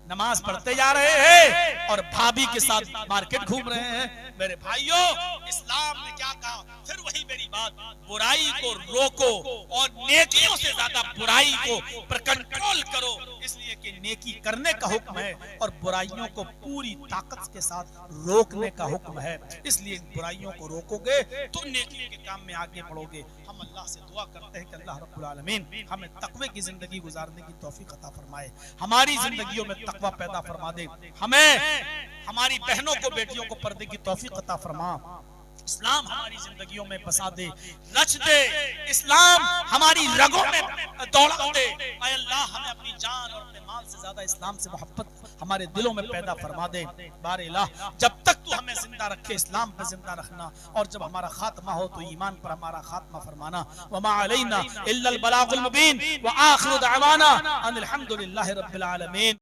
नमाज पढ़ते जा रहे हैं और भाभी के साथ मार्केट घूम रहे हैं। मेरे भाइयों, इस्लाम ने क्या कहा? फिर वही मेरी बात, बुराई को रोको और नेकियों से ज्यादा बुराई को पर कंट्रोल करो, इसलिए कि नेकी करने का हुक्म है और बुराइयों को पूरी ताकत के साथ रोकने का हुक्म है। इसलिए इन बुराइयों को रोकोगे तो नेकी के काम में आगे बढ़ोगे। हम अल्लाह से दुआ करते हैं कि अल्लाह रब्बुल आलमीन हमें तकवे की जिंदगी गुजारने की तौफीक अता फरमाए, हमारी जिंदगियों में तकवा पैदा फरमा दे, हमें हमारी बहनों को, बेटियों को पर्दे की तौफीक अता फरमा, इस्लाम हमारी जिंदगियों में बसा दे, रच दे, इस्लाम हमारी रगों में दौड़ा दे। ऐ अल्लाह, हमें अपनी जान और अपने माल से ज्यादा इस्लाम से मोहब्बत हमारे दिलों में पैदा फरमा दे। बार इलाह, जब तक तू हमें जिंदा रखे इस्लाम पर जिंदा रखना, और जब हमारा खात्मा हो तो ईमान पर हमारा खात्मा फरमाना। वमा अलैना इल्लल बलागुल मुबीन व आखिरु दअवाना अनिल हम्दुलिल्लाहि रब्बिल आलमीन।